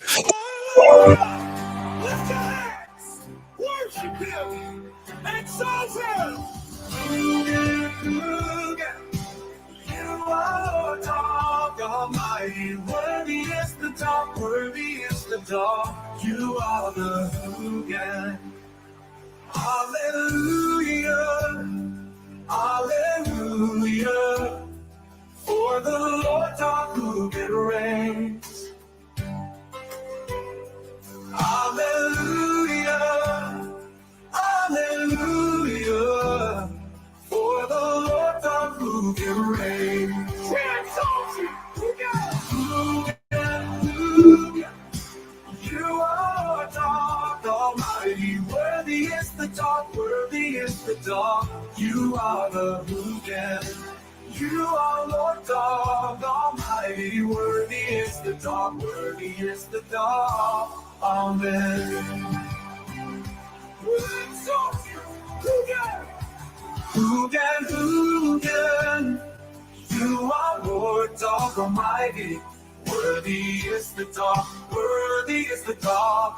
Hallelujah! Lift your hands! Worship Him! Exalt Him! Hallelujah! You are God Almighty. Worthy is the dog, worthy is the dog. You are the Hoogan. Hallelujah! Hallelujah! For the Lord God Hoogan reigns. Hallelujah! Hallelujah! For the Lord God Hoogan reigns. We exalt you! Hallelujah! You are God Almighty. Worthy is the dog, worthy is the dog. You are the Hoogan. You are Lord God Almighty. Worthy is the dog, worthy is the dog. Amen. We exalt you, Hoogan. Hoogan, Hoogan. You are Lord God Almighty. Worthy is the dog, worthy is the dog.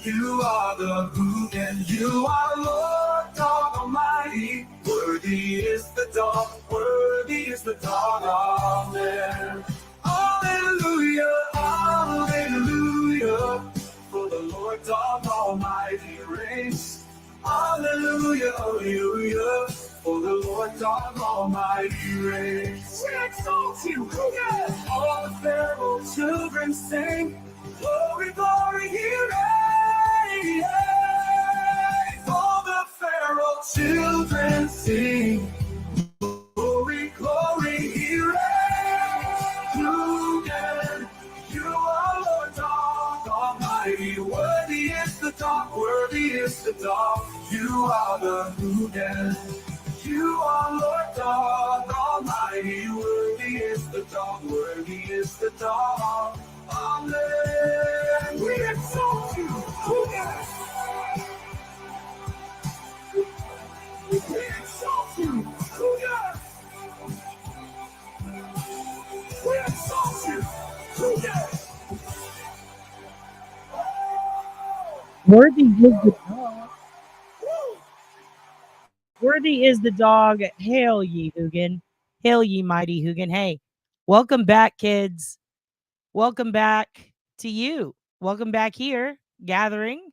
You are the Hoogan. You are Lord God Almighty. Worthy is the dog, worthy is the dog. Amen. Hallelujah, hallelujah. For the Lord God Almighty reigns. Hallelujah, hallelujah. For the Lord God Almighty reigns. We exalt you, yes. All the Pharaoh children sing, glory, glory, He reigns. All the Pharaoh children sing, glory, glory, He reigns. You are Lord God Almighty. Worthy is the dog, worthy is the dog. You are the Hoogan. You are Lord God Almighty. Worthy is the dog, worthy is the dog. Amen. We exalt you. Hoogan. We exalt you. Hoogan. We exalt you. Hoogan. Worthy is the dog. Worthy is the dog. Hail ye, Hoogan. Hail ye, mighty Hoogan. Hey, welcome back, kids. Welcome back to you. Welcome back here, gathering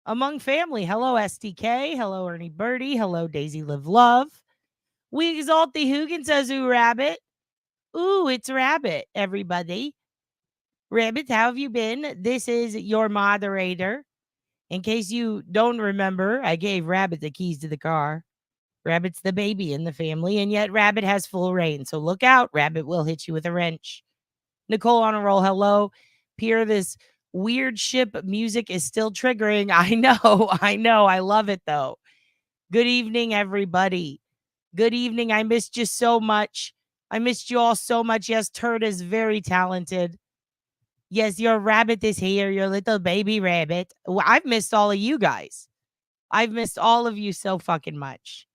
among family. Hello, SDK. Hello, Ernie Birdie. Hello, Daisy Live Love. We exalt the Hoogan, says Ooh Rabbit. Ooh, it's Rabbit, everybody. Rabbit, how have you been? This is your moderator. In case you don't remember, I gave Rabbit the keys to the car. Rabbit's the baby in the family, and yet Rabbit has full reign. So look out. Rabbit will hit you with a wrench. Nicole on a roll. Hello. Pierre, this weird ship music is still triggering. I know. I know. I love it, though. Good evening, everybody. Good evening. I missed you so much. I missed you all so much. Yes, Turd is very talented. Yes, your rabbit is here, your little baby rabbit. Well, I've missed all of you guys. I've missed all of you so fucking much.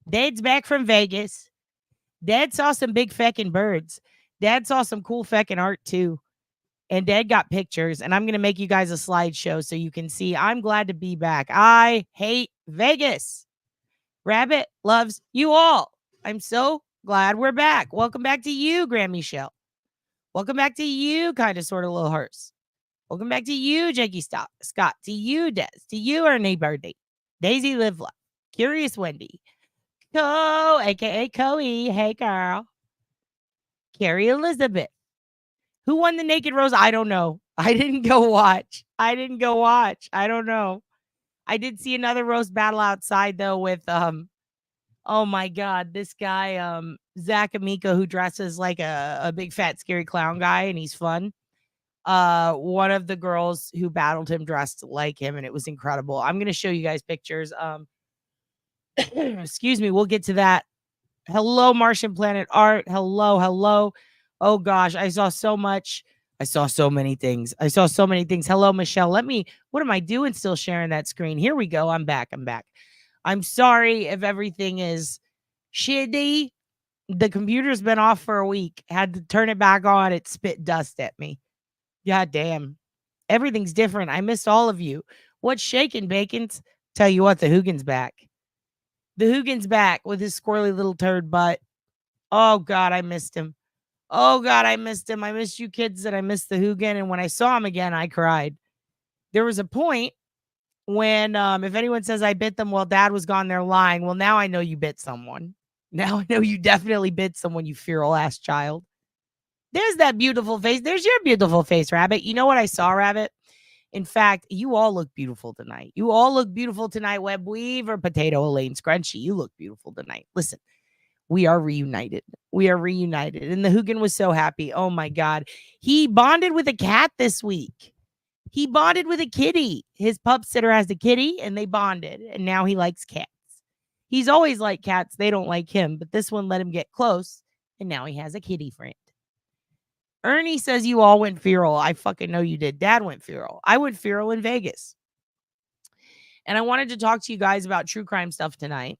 Dad's back from Vegas. Dad saw some big feckin' birds. Dad saw some cool feckin' art too. And Dad got pictures. And I'm going to make you guys a slideshow so you can see. I'm glad to be back. I hate Vegas. Rabbit loves you all. I'm so glad we're back. Welcome back to you, Grand Michelle. Welcome back to you, kind of, sort of, little hearse. Welcome back to you, Jakey Scott. To you, Des. To you, Ernie Birdie. Daisy Live Love. Curious Wendy. Co, a.k.a. Coe. Hey, girl. Carrie Elizabeth. Who won the Naked Rose? I don't know. I didn't go watch. I don't know. I did see another roast battle outside, though, with, oh, my God, this guy, Zach Amico, who dresses like a big, fat, scary clown guy, and he's fun. One of the girls who battled him dressed like him, and it was incredible. I'm going to show you guys pictures. Excuse me. We'll get to that. Hello, Martian Planet Art. Hello, hello. Oh gosh, I saw so much. I saw so many things. Hello, Michelle. What am I doing still sharing that screen? Here we go. I'm back. I'm sorry if everything is shitty. The computer's been off for a week. Had to turn it back on. It spit dust at me. God damn. Everything's different. I missed all of you. What's shaking, Bacons? Tell you what, the Hoogan's back. The Hoogan's back with his squirrely little turd butt. Oh, God, I missed him. Oh, God, I missed him. I missed you kids and I missed the Hoogan. And when I saw him again, I cried. There was a point when, if anyone says I bit them while dad was gone, they're lying. Well, now I know you bit someone. Now I know you definitely bit someone, you feral ass child. There's that beautiful face. There's your beautiful face, Rabbit. You know what I saw, Rabbit? In fact, you all look beautiful tonight. You all look beautiful tonight, Web Weaver, Potato, Elaine, Scrunchy. You look beautiful tonight. Listen, we are reunited. We are reunited. And the Hoogan was so happy. Oh my God. He bonded with a cat this week. He bonded with a kitty. His pup sitter has a kitty and they bonded. And now he likes cats. He's always liked cats. They don't like him. But this one let him get close. And now he has a kitty friend. Ernie says you all went feral. I fucking know you did. Dad went feral. I went feral in Vegas. And I wanted to talk to you guys about true crime stuff tonight.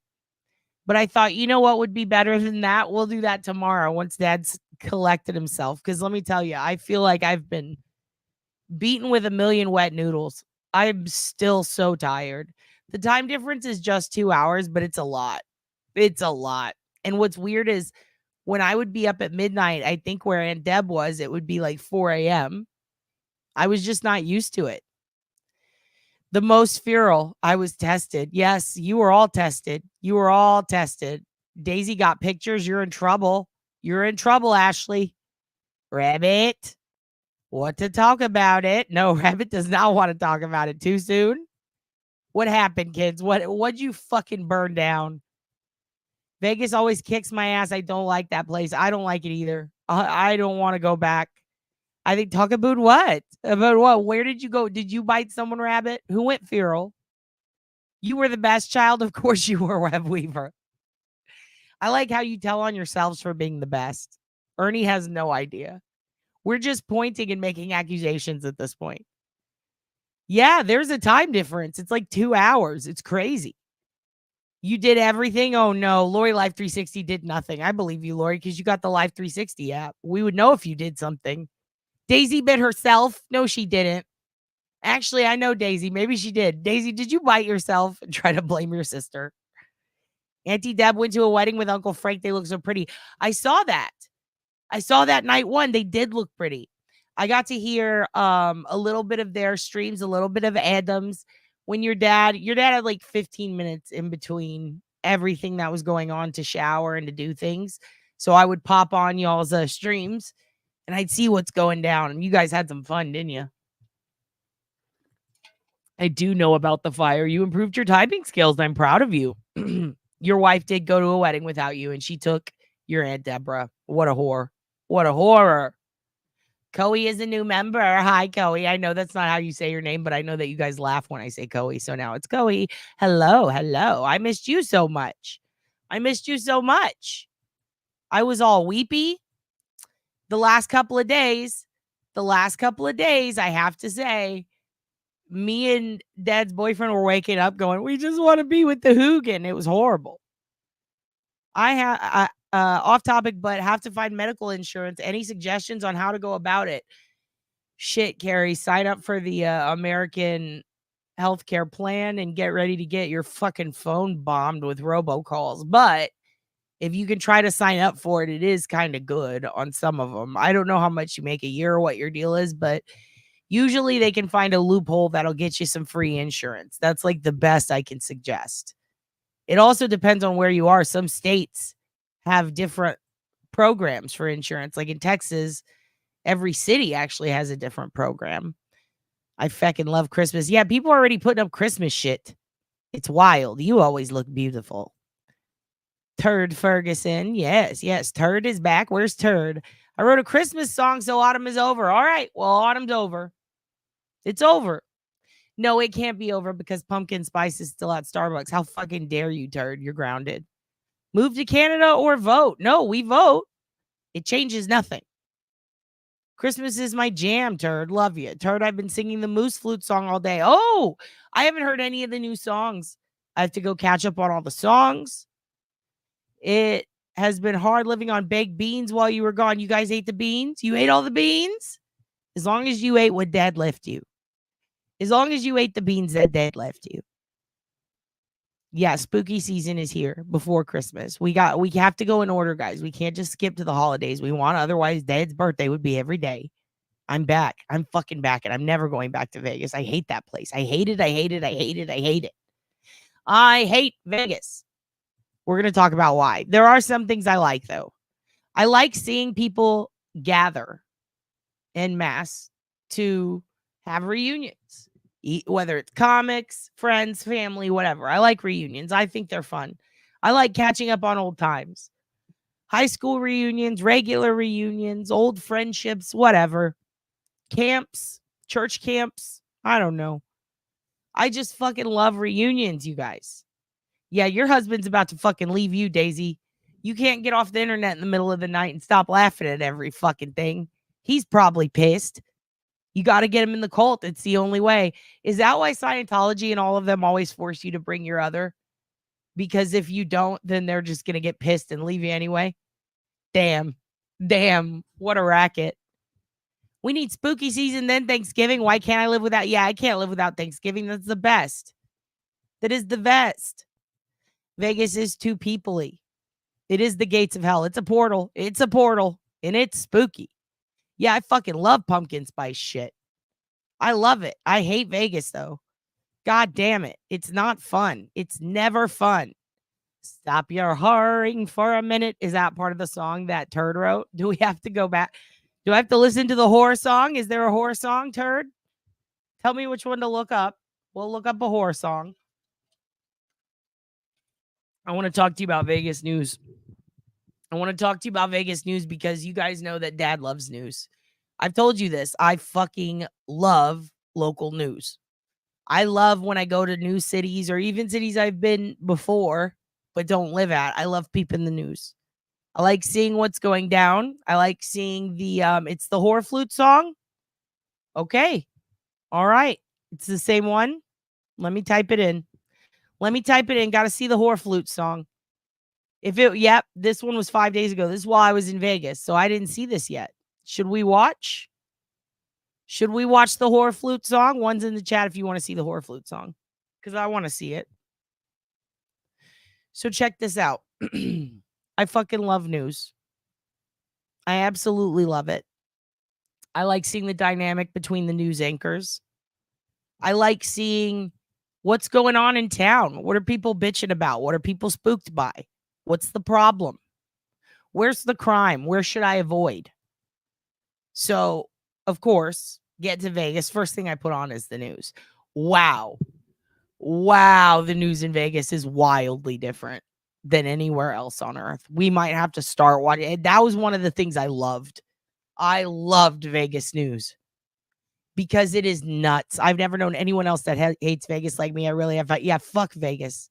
But I thought, you know what would be better than that? We'll do that tomorrow once Dad's collected himself. Because let me tell you, I feel like I've been beaten with a million wet noodles. I'm still so tired. The time difference is just 2 hours, but it's a lot. It's a lot. And what's weird is when I would be up at midnight, I think where Aunt Deb was, it would be like 4 a.m. I was just not used to it. The most feral, I was tested. Yes, you were all tested. You were all tested. Daisy got pictures. You're in trouble. You're in trouble, Ashley. Rabbit, what to talk about it? No, Rabbit does not want to talk about it too soon. What happened, kids? What'd you fucking burn down? Vegas always kicks my ass. I don't like that place. I don't like it either. I don't want to go back. I think talk about what? About what? Where did you go? Did you bite someone, Rabbit? Who went feral? You were the best child. Of course you were, Web Weaver. I like how you tell on yourselves for being the best. Ernie has no idea. We're just pointing and making accusations at this point. Yeah, there's a time difference. It's like 2 hours. It's crazy. You did everything? Oh, no. Lori Life 360 did nothing. I believe you, Lori, because you got the Life 360 app. We would know if you did something. Daisy bit herself. No, she didn't. Actually, I know Daisy. Maybe she did. Daisy, did you bite yourself and try to blame your sister? Auntie Deb went to a wedding with Uncle Frank. They look so pretty. I saw that. I saw that night one. They did look pretty. I got to hear a little bit of their streams, a little bit of Adam's. When your dad had like 15 minutes in between everything that was going on to shower and to do things. So I would pop on y'all's streams and I'd see what's going down. And you guys had some fun, didn't you? I do know about the fire. You improved your typing skills. I'm proud of you. Your wife did go to a wedding without you, and she took your Aunt Deborah. What a whore. What a horror. Coey is a new member. Hi, Coey. I know that's not how you say your name, but I know that you guys laugh when I say Coey. So now it's Coey. Hello, hello. I missed you so much. I missed you so much. I was all weepy the last couple of days. I have to say, me and Dad's boyfriend were waking up going, we just want to be with the Hoogan. It was horrible. Off topic, but have to find medical insurance. Any suggestions on how to go about it? Shit, Carrie, sign up for the American healthcare plan and get ready to get your fucking phone bombed with robocalls. But if you can try to sign up for it, it is kind of good on some of them. I don't know how much you make a year or what your deal is, but usually they can find a loophole that'll get you some free insurance. That's like the best I can suggest. It also depends on where you are. Some states have different programs for insurance. Like in Texas, every city actually has a different program. I fucking love Christmas. Yeah, people are already putting up Christmas shit. It's wild. You always look beautiful. Turd Ferguson. Yes. Turd is back. Where's Turd? I wrote a Christmas song, so autumn is over. All right. Well, autumn's over. It's over. No, it can't be over because pumpkin spice is still at Starbucks. How fucking dare you, Turd? You're grounded. Move to Canada or vote. No, we vote. It changes nothing. Christmas is my jam, Turd. Love you. Turd, I've been singing the Moose Flute song all day. Oh, I haven't heard any of the new songs. I have to go catch up on all the songs. It has been hard living on baked beans while you were gone. You guys ate the beans? You ate all the beans? As long as you ate what Dad left you. As long as you ate the beans that Dad left you. Yeah, spooky season is here before Christmas. We have to go in order, guys. We can't just skip to the holidays. We want, otherwise Dad's birthday would be every day. I'm back. I'm fucking back, and I'm never going back to Vegas. I hate that place. I hate it. I hate it. I hate it. I hate it. I hate Vegas. We're going to talk about why. There are some things I like, though. I like seeing people gather en masse to have reunions, whether it's comics, friends, family, whatever. I like reunions. I think they're fun. I like catching up on old times. High school reunions, regular reunions, old friendships, whatever. Camps, church camps. I don't know. I just fucking love reunions, you guys. Yeah, your husband's about to fucking leave you, Daisy. You can't get off the internet in the middle of the night and stop laughing at every fucking thing. He's probably pissed. You got to get him in the cult. It's the only way. Is that why Scientology and all of them always force you to bring your other? Because if you don't, then they're just going to get pissed and leave you anyway. Damn. What a racket. We need spooky season, then Thanksgiving. Why can't I live without? Yeah, I can't live without Thanksgiving. That's the best. That is the best. Vegas is too people-y. It is the gates of hell. It's a portal. And it's spooky. Yeah, I fucking love pumpkin spice shit. I love it. I hate Vegas, though. God damn it. It's not fun. It's never fun. Stop your hurrying for a minute. Is that part of the song that Turd wrote? Do we have to go back? Do I have to listen to the horror song? Is there a horror song, Turd? Tell me which one to look up. We'll look up a horror song. I want to talk to you about Vegas news. I want to talk to you about Vegas news because you guys know that Dad loves news. I've told you this. I fucking love local news. I love when I go to new cities or even cities I've been before but don't live at. I love peeping the news. I like seeing what's going down. I like seeing it's the horror flute song. Okay. All right. It's the same one. Let me type it in. Got to see the horror flute song. This one was 5 days ago. This is while I was in Vegas, so I didn't see this yet. Should we watch? The horror flute song? One's in the chat if you want to see the horror flute song, because I want to see it. So check this out. I fucking love news. I absolutely love it. I like seeing the dynamic between the news anchors. I like seeing what's going on in town. What are people bitching about? What are people spooked by? What's the problem? Where's the crime? Where should I avoid? So, of course, get to Vegas. First thing I put on is the news. Wow. The news in Vegas is wildly different than anywhere else on earth. We might have to start watching. That was one of the things I loved. I loved Vegas news because it is nuts. I've never known anyone else that hates Vegas like me. I really have. Yeah, fuck Vegas.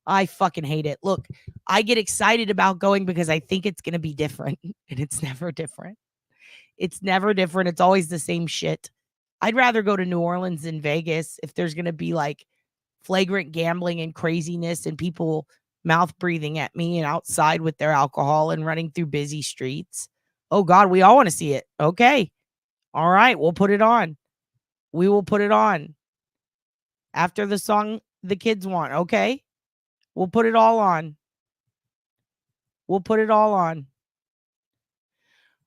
I fucking hate it. Look, I get excited about going because I think it's going to be different, and it's never different. It's never different. It's always the same shit. I'd rather go to New Orleans than Vegas if there's going to be like flagrant gambling and craziness and people mouth breathing at me and outside with their alcohol and running through busy streets. Oh God, we all want to see it. Okay. All right. We'll put it on. We will put it on after the song the kids want. Okay. We'll put it all on.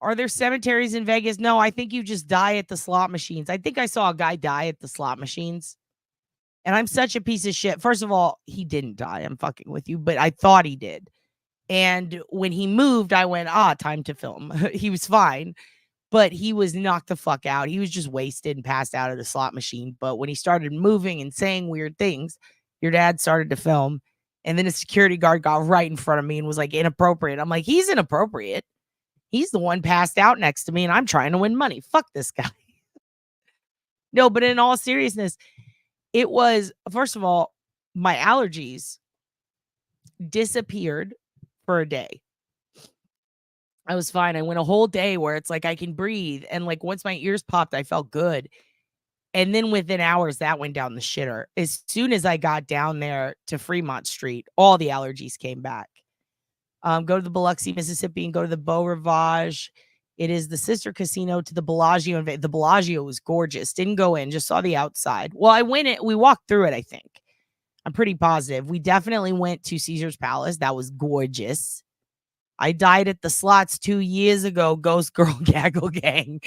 Are there cemeteries in Vegas? No, I think you just die at the slot machines. I think I saw a guy die at the slot machines. And I'm such a piece of shit. First of all, he didn't die. I'm fucking with you, but I thought he did. And when he moved, I went, time to film. He was fine, but he was knocked the fuck out. He was just wasted and passed out at a slot machine. But when he started moving and saying weird things, your dad started to film. And then a security guard got right in front of me and was like, inappropriate. I'm like, he's inappropriate. He's the one passed out next to me and I'm trying to win money. Fuck this guy. No, but in all seriousness, it was, first of all, my allergies disappeared for a day. I was fine. I went a whole day where it's like I can breathe. And like once my ears popped, I felt good. And then within hours, that went down the shitter. As soon as I got down there to Fremont Street, all the allergies came back. Go to the Biloxi, Mississippi, and go to the Beau Rivage It is the sister casino to the Bellagio. The Bellagio was gorgeous. Didn't go in, just saw the outside. Well, I went it. We walked through it, I think. I'm pretty positive. We definitely went to Caesar's Palace. That was gorgeous. I died at the slots 2 years ago. Ghost Girl Gaggle Gang.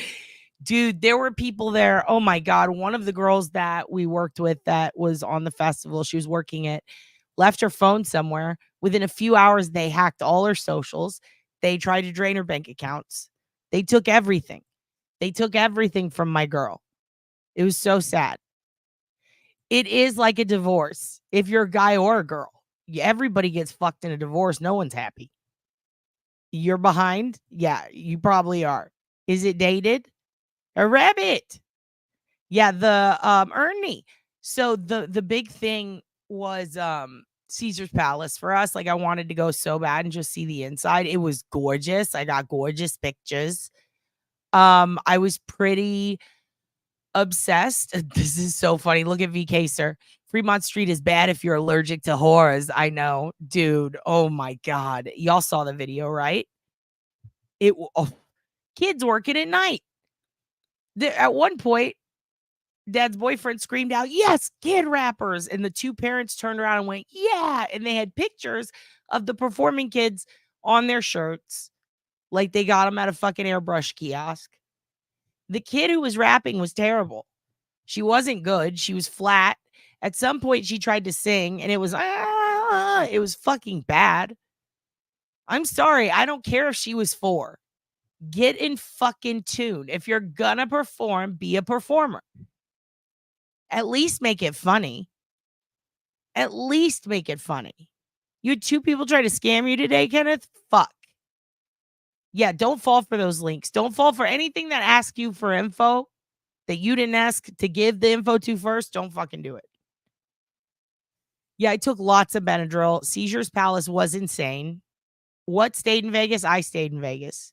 Dude, there were people there. Oh my God. One of the girls that we worked with that was on the festival, she was working it, left her phone somewhere. Within a few hours, they hacked all her socials. They tried to drain her bank accounts. They took everything. They took everything from my girl. It was so sad. It is like a divorce. If you're a guy or a girl, everybody gets fucked in a divorce. No one's happy. You're behind? Yeah, you probably are. Is it dated? A rabbit. Yeah, the Ernie. So the big thing was Caesar's Palace for us. Like I wanted to go so bad and just see the inside. It was gorgeous. I got gorgeous pictures. I was pretty obsessed. This is so funny. Look at VK, sir. Fremont Street is bad if you're allergic to horrors. I know, dude. Oh my God. Y'all saw the video, right? Kids working at night. At one point, Dad's boyfriend screamed out, "Yes, kid rappers." And the two parents turned around and went, "Yeah." And they had pictures of the performing kids on their shirts, like they got them at a fucking airbrush kiosk. The kid who was rapping was terrible. She wasn't good. She was flat. At some point, she tried to sing, and it was fucking bad. I'm sorry. I don't care if she was 4. Get in fucking tune. If you're gonna perform, be a performer. At least make it funny. At least make it funny. You had 2 people try to scam you today, Kenneth? Fuck. Yeah, don't fall for those links. Don't fall for anything that asks you for info that you didn't ask to give the info to first. Don't fucking do it. Yeah, I took lots of Benadryl. Caesar's Palace was insane. What stayed in Vegas? I stayed in Vegas.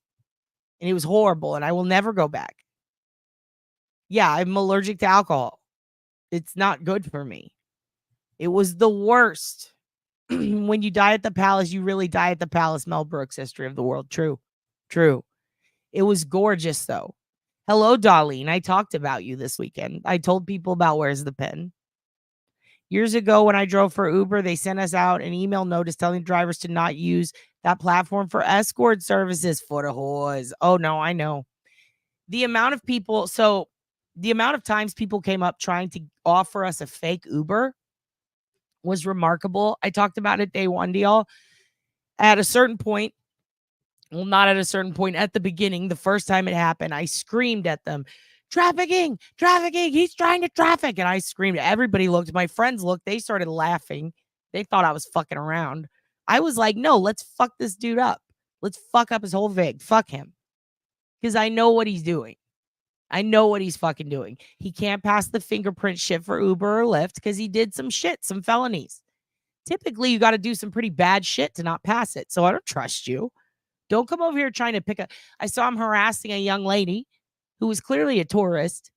And it was horrible, and I will never go back. Yeah, I'm allergic to alcohol. It's not good for me. It was the worst. When you die at the palace, you really die at the palace. Mel Brooks, History of the World. True. True. It was gorgeous, though. Hello, Darlene. I talked about you this weekend. I told people about Where's the Pin. Years ago, when I drove for Uber, they sent us out an email notice telling drivers to not use that platform for escort services for the whores. Oh, no, I know. The amount of people, so the amount of times people came up trying to offer us a fake Uber was remarkable. I talked about it day one to y'all. At a certain point, well, not at a certain point, at the beginning, the first time it happened, I screamed at them, trafficking, he's trying to traffic. And I screamed. Everybody looked. My friends looked. They started laughing. They thought I was fucking around. I was like, no, let's fuck this dude up. Let's fuck up his whole vig. Fuck him. Because I know what he's doing. I know what he's fucking doing. He can't pass the fingerprint shit for Uber or Lyft because he did some shit, some felonies. Typically, you got to do some pretty bad shit to not pass it. So I don't trust you. Don't come over here trying to pick up. I saw him harassing a young lady who was clearly a tourist.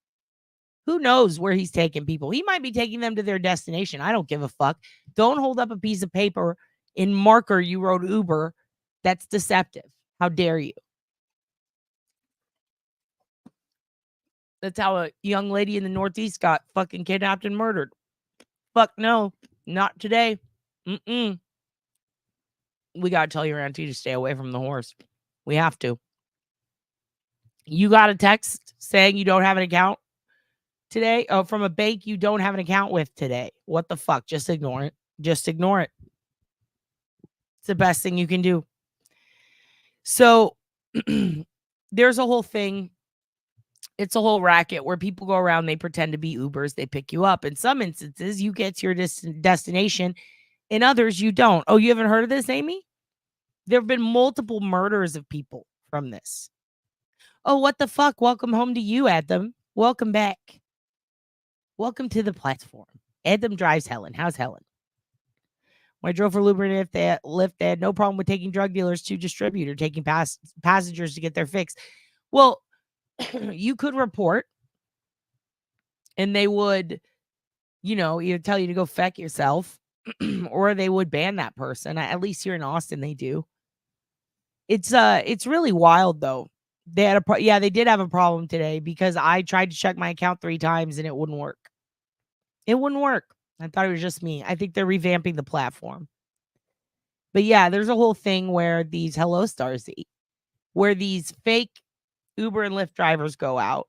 Who knows where he's taking people? He might be taking them to their destination. I don't give a fuck. Don't hold up a piece of paper in marker you wrote Uber. That's deceptive. How dare you? That's how a young lady in the Northeast got fucking kidnapped and murdered. Fuck no, not today. We got to tell your auntie to stay away from the horse. We have to. You got a text saying you don't have an account today? Oh, from a bank you don't have an account with today. What the fuck? Just ignore it. Just ignore it. It's the best thing you can do. So there's a whole thing. It's a whole racket where people go around, they pretend to be Ubers, they pick you up. In some instances, you get to your destination. In others, you don't. Oh, you haven't heard of this, Amy? There have been multiple murders of people from this. Oh, what the fuck? Welcome home to you, Adam. Welcome back. Welcome to the platform. Adam drives Helen. How's Helen? When I drove for Uber and Lyft, they had no problem with taking drug dealers to distribute or taking passengers to get their fix. Well, you could report and they would, either tell you to go feck yourself or they would ban that person. At least here in Austin, they do. It's really wild, though. They had they did have a problem today because I tried to check my account 3 times and it wouldn't work. It wouldn't work. I thought it was just me. I think they're revamping the platform. But yeah, there's a whole thing where these Hello Stars, where these fake Uber and Lyft drivers go out.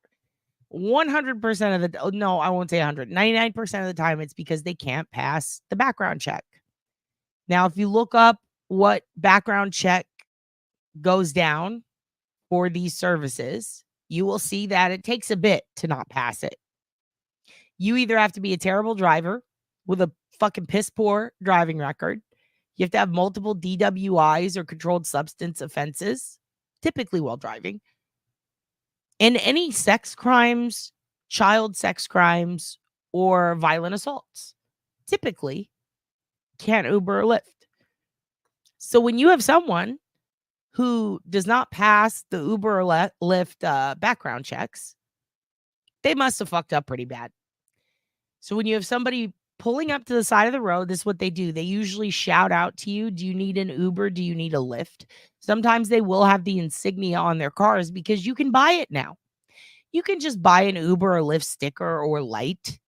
100% of the, no, I won't say 100, 99% of the time it's because they can't pass the background check. Now, if you look up what background check goes down for these services, you will see that it takes a bit to not pass it. You either have to be a terrible driver with a fucking piss poor driving record. You have to have multiple DWIs or controlled substance offenses, typically while driving. And any sex crimes, child sex crimes, or violent assaults, typically can't Uber or Lyft. So when you have someone who does not pass the Uber or Lyft background checks, they must have fucked up pretty bad. So when you have somebody pulling up to the side of the road, this is what they do. They usually shout out to you, do you need an Uber? Do you need a Lyft? Sometimes they will have the insignia on their cars because you can buy it now. You can just buy an Uber or Lyft sticker or light.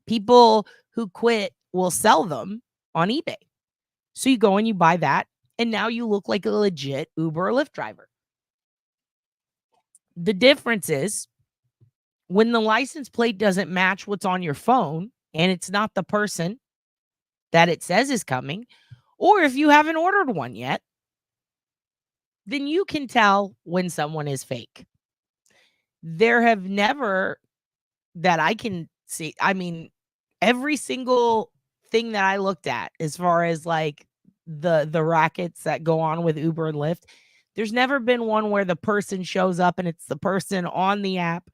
People who quit will sell them on eBay. So you go and you buy that, and now you look like a legit Uber or Lyft driver. The difference is when the license plate doesn't match what's on your phone and it's not the person that it says is coming, or if you haven't ordered one yet, then you can tell when someone is fake. There have never, that I can see, I mean, every single thing that I looked at as far as like the rackets that go on with Uber and Lyft, there's never been one where the person shows up and it's the person on the app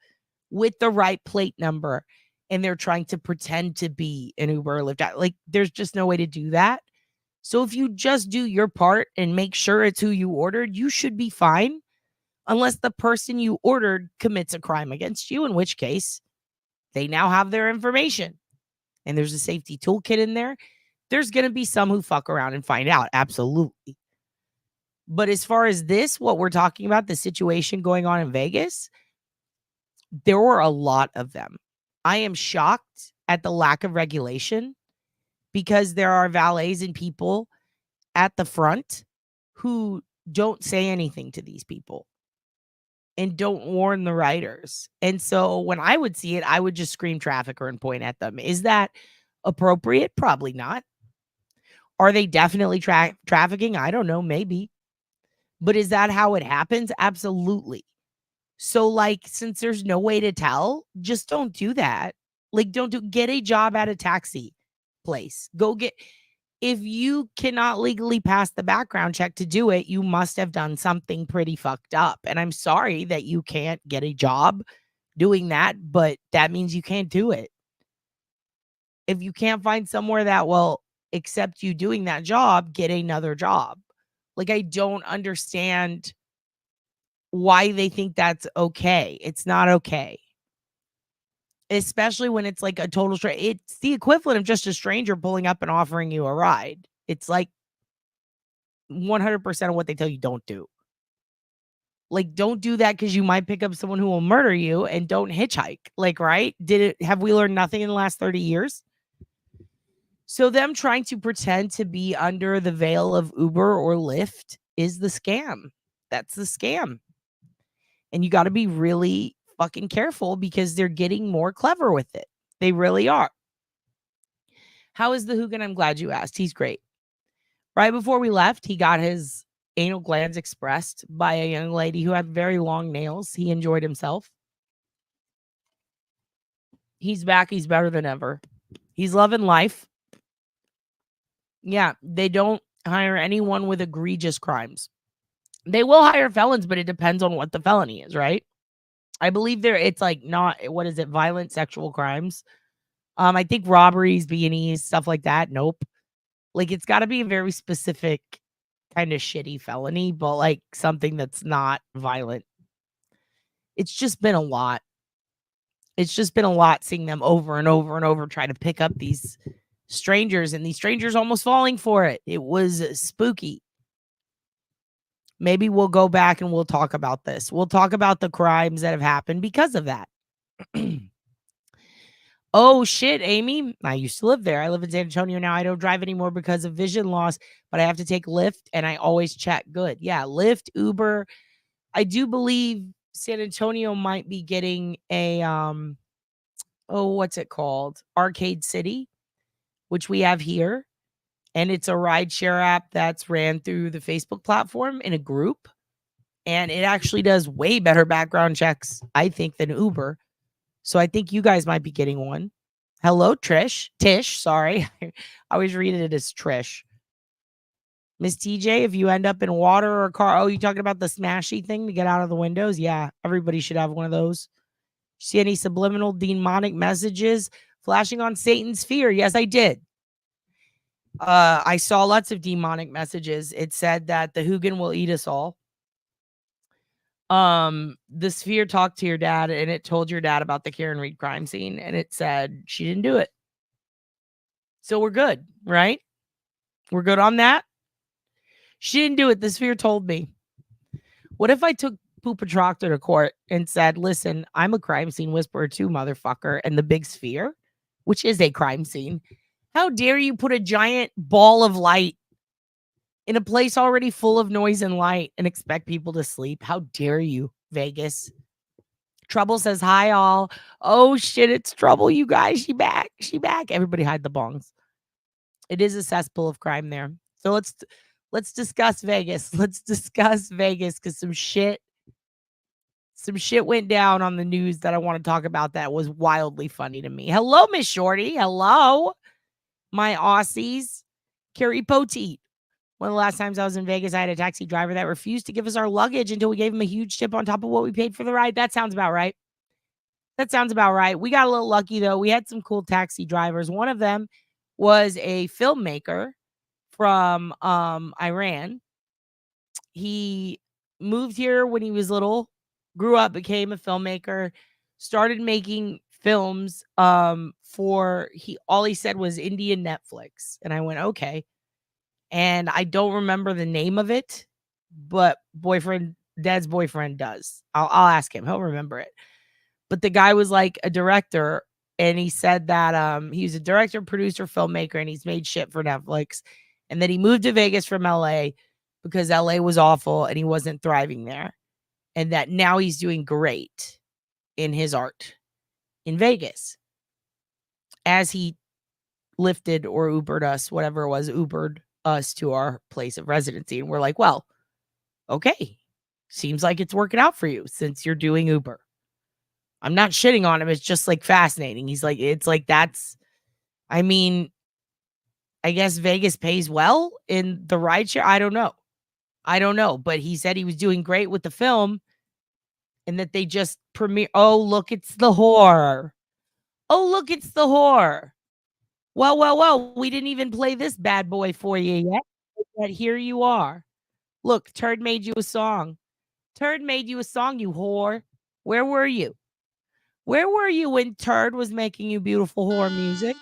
with the right plate number and they're trying to pretend to be an Uber or Lyft. Like, there's just no way to do that. So if you just do your part and make sure it's who you ordered, you should be fine, unless the person you ordered commits a crime against you, in which case they now have their information and there's a safety toolkit in there. There's going to be some who fuck around and find out. Absolutely. But as far as this, what we're talking about, the situation going on in Vegas, there were a lot of them. I am shocked at the lack of regulation because there are valets and people at the front who don't say anything to these people and don't warn the riders. And so when I would see it, I would just scream trafficker and point at them. Is that appropriate? Probably not. Are they definitely trafficking? I don't know, maybe. But is that how it happens? Absolutely. So, like, since there's no way to tell, just don't do that. Like, get a job at a taxi place. If you cannot legally pass the background check to do it, you must have done something pretty fucked up. And I'm sorry that you can't get a job doing that, but that means you can't do it. If you can't find somewhere that will accept you doing that job, get another job. Like, I don't understand why they think that's okay. It's not okay. Especially when it's like a total stranger. It's the equivalent of just a stranger pulling up and offering you a ride. It's like 100% of what they tell you don't do. Like, don't do that because you might pick up someone who will murder you, and don't hitchhike. Like, right? Have we learned nothing in the last 30 years? So them trying to pretend to be under the veil of Uber or Lyft is the scam. That's the scam. And you got to be really fucking careful because they're getting more clever with it. They really are. How is the Hugin? I'm glad you asked. He's great. Right before we left, he got his anal glands expressed by a young lady who had very long nails. He enjoyed himself. He's back. He's better than ever. He's loving life. Yeah, they don't hire anyone with egregious crimes. They will hire felons, but it depends on what the felony is, right? I believe it's like not, what is it, violent sexual crimes. I think robberies, B&Es, stuff like that. Nope. Like, it's got to be a very specific kind of shitty felony, but like something that's not violent. It's just been a lot. It's just been a lot seeing them over and over and over try to pick up these strangers, and these strangers almost falling for it. It was spooky. Maybe we'll go back and we'll talk about this. We'll talk about the crimes that have happened because of that. Oh shit, Amy. I used to live there. I live in San Antonio now. I don't drive anymore because of vision loss, but I have to take Lyft and I always check. Good. Yeah, Lyft, Uber. I do believe San Antonio might be getting a what's it called? Arcade City, which we have here. And it's a rideshare app that's ran through the Facebook platform in a group. And it actually does way better background checks, I think, than Uber. So I think you guys might be getting one. Hello, Trish. Tish, sorry. I always read it as Trish. Miss TJ, if you end up in water or a car, oh, you talking about the smashy thing to get out of the windows? Yeah, everybody should have one of those. See any subliminal demonic messages flashing on Satan's fear? Yes, I did. I saw lots of demonic messages. It said that the Hugin will eat us all. The sphere talked to your dad and it told your dad about the Karen Reed crime scene and it said she didn't do it. So we're good, right? We're good on that. She didn't do it. The sphere told me. What if I took Poopa Proctor to court and said, listen, I'm a crime scene whisperer too, motherfucker, and the big sphere, which is a crime scene. How dare you put a giant ball of light in a place already full of noise and light and expect people to sleep? How dare you, Vegas? Trouble says, hi, all. Oh, shit, it's Trouble, you guys. She back. She back. Everybody hide the bongs. It is a cesspool of crime there. So let's discuss Vegas. Let's discuss Vegas because some shit went down on the news that I want to talk about that was wildly funny to me. Hello, Miss Shorty. Hello, my Aussies. Carrie Poteet. One of the last times I was in Vegas, I had a taxi driver that refused to give us our luggage until we gave him a huge tip on top of what we paid for the ride. That sounds about right. That sounds about right. We got a little lucky, though. We had some cool taxi drivers. One of them was a filmmaker from Iran. He moved here when he was little, grew up, became a filmmaker, started making films all he said was Indian Netflix. And I went, okay. And I don't remember the name of it, but dad's boyfriend does. I'll ask him. He'll remember it. But the guy was like a director, and he said that he was a director, producer, filmmaker, and he's made shit for Netflix. And then he moved to Vegas from LA because LA was awful and he wasn't thriving there. And that now he's doing great in his art in Vegas as he lifted or Ubered us, whatever it was, Ubered us to our place of residency. And we're like, well, okay, seems like it's working out for you since you're doing Uber. I'm not shitting on him. It's just like fascinating. He's like, it's like, I guess Vegas pays well in the rideshare. I don't know. But he said he was doing great with the film and that they just premiere. Oh, look, it's the whore. Well, we didn't even play this bad boy for you yet. But here you are. Look, Turd made you a song. Turd made you a song, you whore. Where were you? Where were you when Turd was making you beautiful whore music?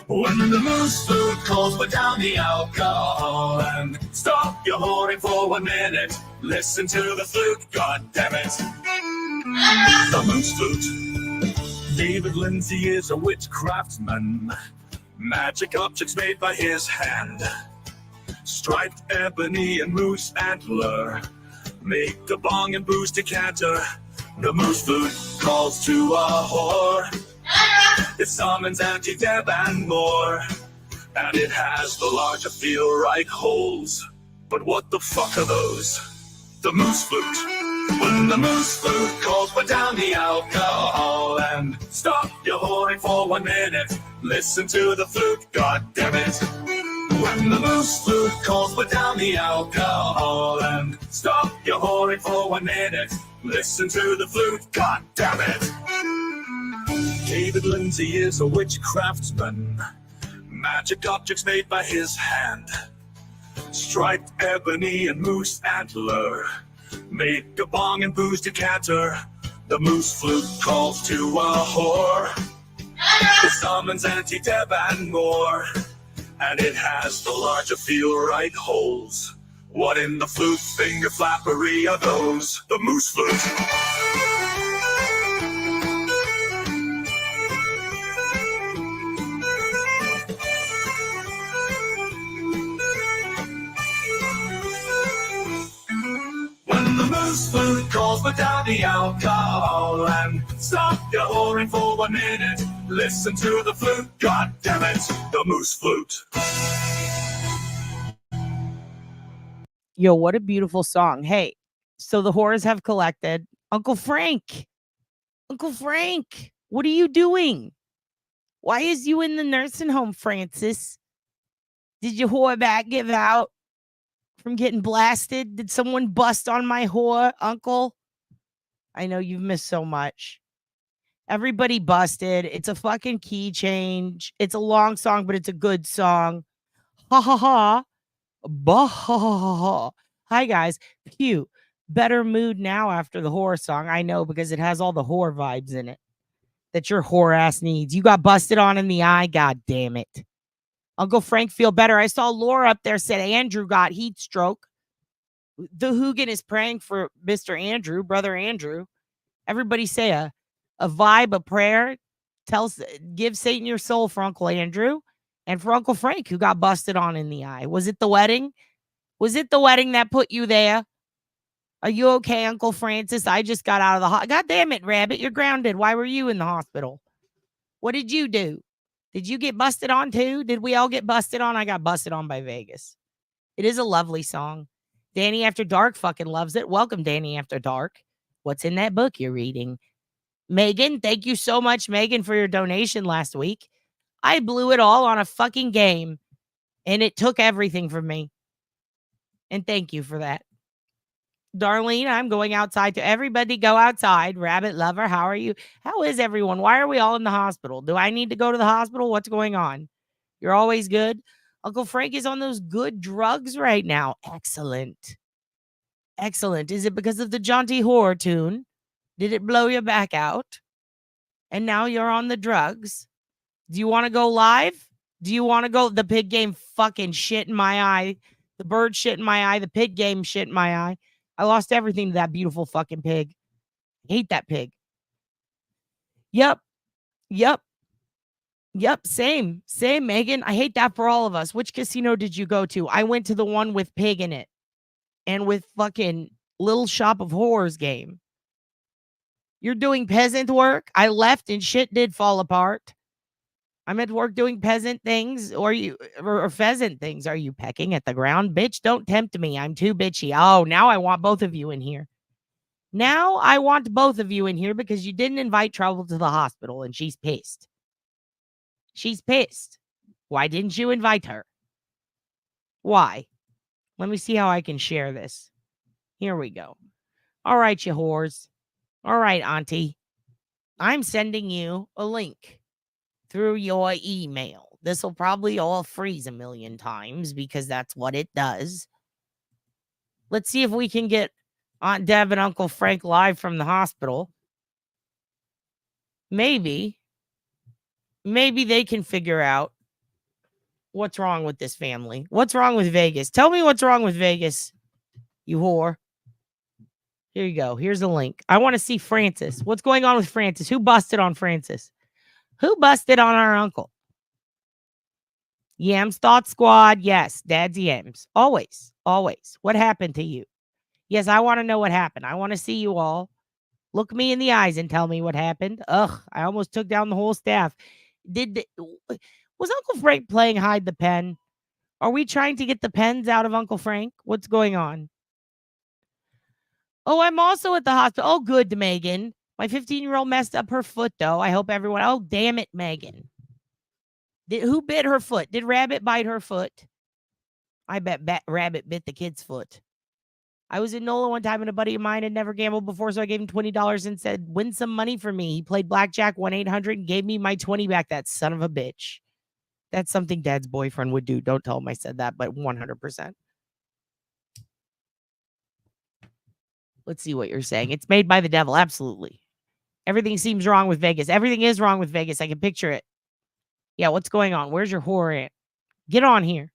When the moose food calls, put down the alcohol and stop your whoring for 1 minute. Listen to the flute, God damn it. The moose flute. David Lindsay is a witchcraftsman. Magic objects made by his hand. Striped ebony and moose antler make the bong and booze decanter. The moose flute calls to a whore. It summons anti-deb and more. And it has the larger feel right holes. But what the fuck are those? The moose flute. When the moose flute calls, put down the alcohol and stop your whoring for 1 minute. Listen to the flute, God damn it. When the moose flute calls, put down the alcohol and stop your whoring for 1 minute. Listen to the flute, God damn it. David Lindsay is a witchcraftsman. Magic objects made by his hand. Striped ebony and moose antler Make a bong and booze decanter. The moose flute calls to a whore. It summons Auntie Deb and more. And it has the larger feel right holes. What in the flute finger flappery are those? The moose flute. When the moose flute calls for down the alcohol and stop your whoring for 1 minute. Listen to the flute, god damn it, the moose flute. Yo, what a beautiful song. Hey, so the whores have collected. Uncle Frank, what are you doing? Why is you in the nursing home, Francis? Did your whore back give out from getting blasted? Did someone bust on my whore, Uncle? I know you've missed so much. Everybody busted. It's a fucking key change. It's a long song, but it's a good song. Ha ha ha. Bah ha ha ha ha. Hi guys. Pew. Better mood now after the horror song. I know because it has all the horror vibes in it that your whore ass needs. You got busted on in the eye. God damn it. Uncle Frank feel better. I saw Laura up there said Andrew got heat stroke. The Hoogan is praying for Mr. Andrew, brother Andrew. Everybody say a vibe, a prayer. Give Satan your soul for Uncle Andrew and for Uncle Frank, who got busted on in the eye. Was it the wedding? Was it the wedding that put you there? Are you okay, Uncle Francis? I just got out of the hospital. God damn it, Rabbit. You're grounded. Why were you in the hospital? What did you do? Did you get busted on too? Did we all get busted on? I got busted on by Vegas. It is a lovely song. Danny After Dark fucking loves it. Welcome, Danny After Dark. What's in that book you're reading? Megan, thank you so much, Megan, for your donation last week. I blew it all on a fucking game, and it took everything from me. And thank you for that. Darlene, I'm going outside to everybody go outside. Rabbit lover, how are you? How is everyone? Why are we all in the hospital? Do I need to go to the hospital? What's going on? You're always good. Uncle Frank is on those good drugs right now. Excellent. Excellent. Is it because of the jaunty horror tune? Did it blow your back out? And now you're on the drugs. Do you want to go live? Do you want to go? The pig game fucking shit in my eye. The bird shit in my eye. The pig game shit in my eye. I lost everything to that beautiful fucking pig. I hate that pig. Yep. Same, Megan. I hate that for all of us. Which casino did you go to? I went to the one with pig in it and with fucking Little Shop of Horrors game. You're doing peasant work. I left and shit did fall apart. I'm at work doing peasant things or pheasant things. Are you pecking at the ground? Bitch, don't tempt me. I'm too bitchy. Oh, now I want both of you in here. Now I want both of you in here because you didn't invite Trouble to the hospital and she's pissed. She's pissed. Why didn't you invite her? Why? Let me see how I can share this. Here we go. All right, you whores. All right, Auntie. I'm sending you a link through your email. This will probably all freeze a million times because that's what it does. Let's see if we can get Aunt Deb and Uncle Frank live from the hospital. Maybe they can figure out what's wrong with this family. What's wrong with Vegas? Tell me what's wrong with Vegas, you whore. Here you go. Here's a link. I want to see Francis. What's going on with Francis? Who busted on Francis? Who busted on our uncle? Yams Thought Squad. Yes, Dad's Yams. Always. What happened to you? Yes, I want to know what happened. I want to see you all. Look me in the eyes and tell me what happened. Ugh, I almost took down the whole staff. Was Uncle Frank playing hide the pen? Are we trying to get the pens out of Uncle Frank? What's going on? Oh, I'm also at the hospital. Oh, good, Megan. My 15-year-old messed up her foot, though. I hope everyone. Oh, damn it, Megan. Who bit her foot? Did Rabbit bite her foot? I bet Rabbit bit the kid's foot. I was in NOLA one time and a buddy of mine had never gambled before, so I gave him $20 and said, win some money for me. He played blackjack, 1-800, and gave me my 20 back, that son of a bitch. That's something Dad's boyfriend would do. Don't tell him I said that, but 100%. Let's see what you're saying. It's made by the devil. Absolutely. Everything seems wrong with Vegas. Everything is wrong with Vegas. I can picture it. Yeah, what's going on? Where's your whore aunt? Get on here.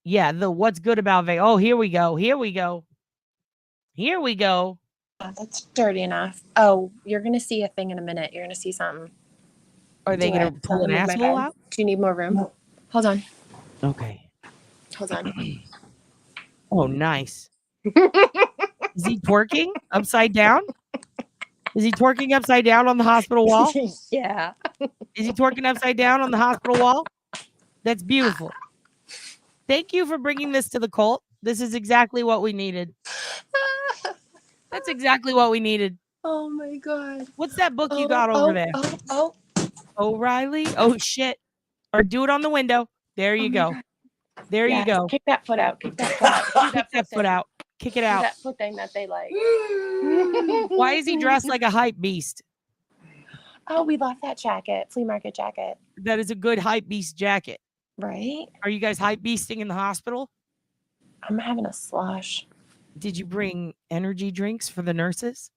Yeah, the what's good about Vegas. Oh, here we go. Here we go. Here we go. Oh, that's dirty enough. Oh, you're going to see a thing in a minute. You're going to see something. Are they going to pull an asshole out? Do you need more room? No. Hold on. Okay. Hold on. Oh, nice. Is he twerking upside down? Is he twerking upside down on the hospital wall? Yeah. Is he twerking upside down on the hospital wall? That's beautiful. Thank you for bringing this to the cult. This is exactly what we needed. That's exactly what we needed. Oh my God. What's that book you got over there? Oh. O'Reilly? Oh, shit. Or do it on the window. There you go. God. There you go. Kick that foot out. Kick that foot out. Kick that foot out. Kick it out. That foot thing that they like. Why is he dressed like a hype beast? Oh, we love that jacket. Flea market jacket. That is a good hype beast jacket. Right? Are you guys hype beasting in the hospital? I'm having a slush. Did you bring energy drinks for the nurses?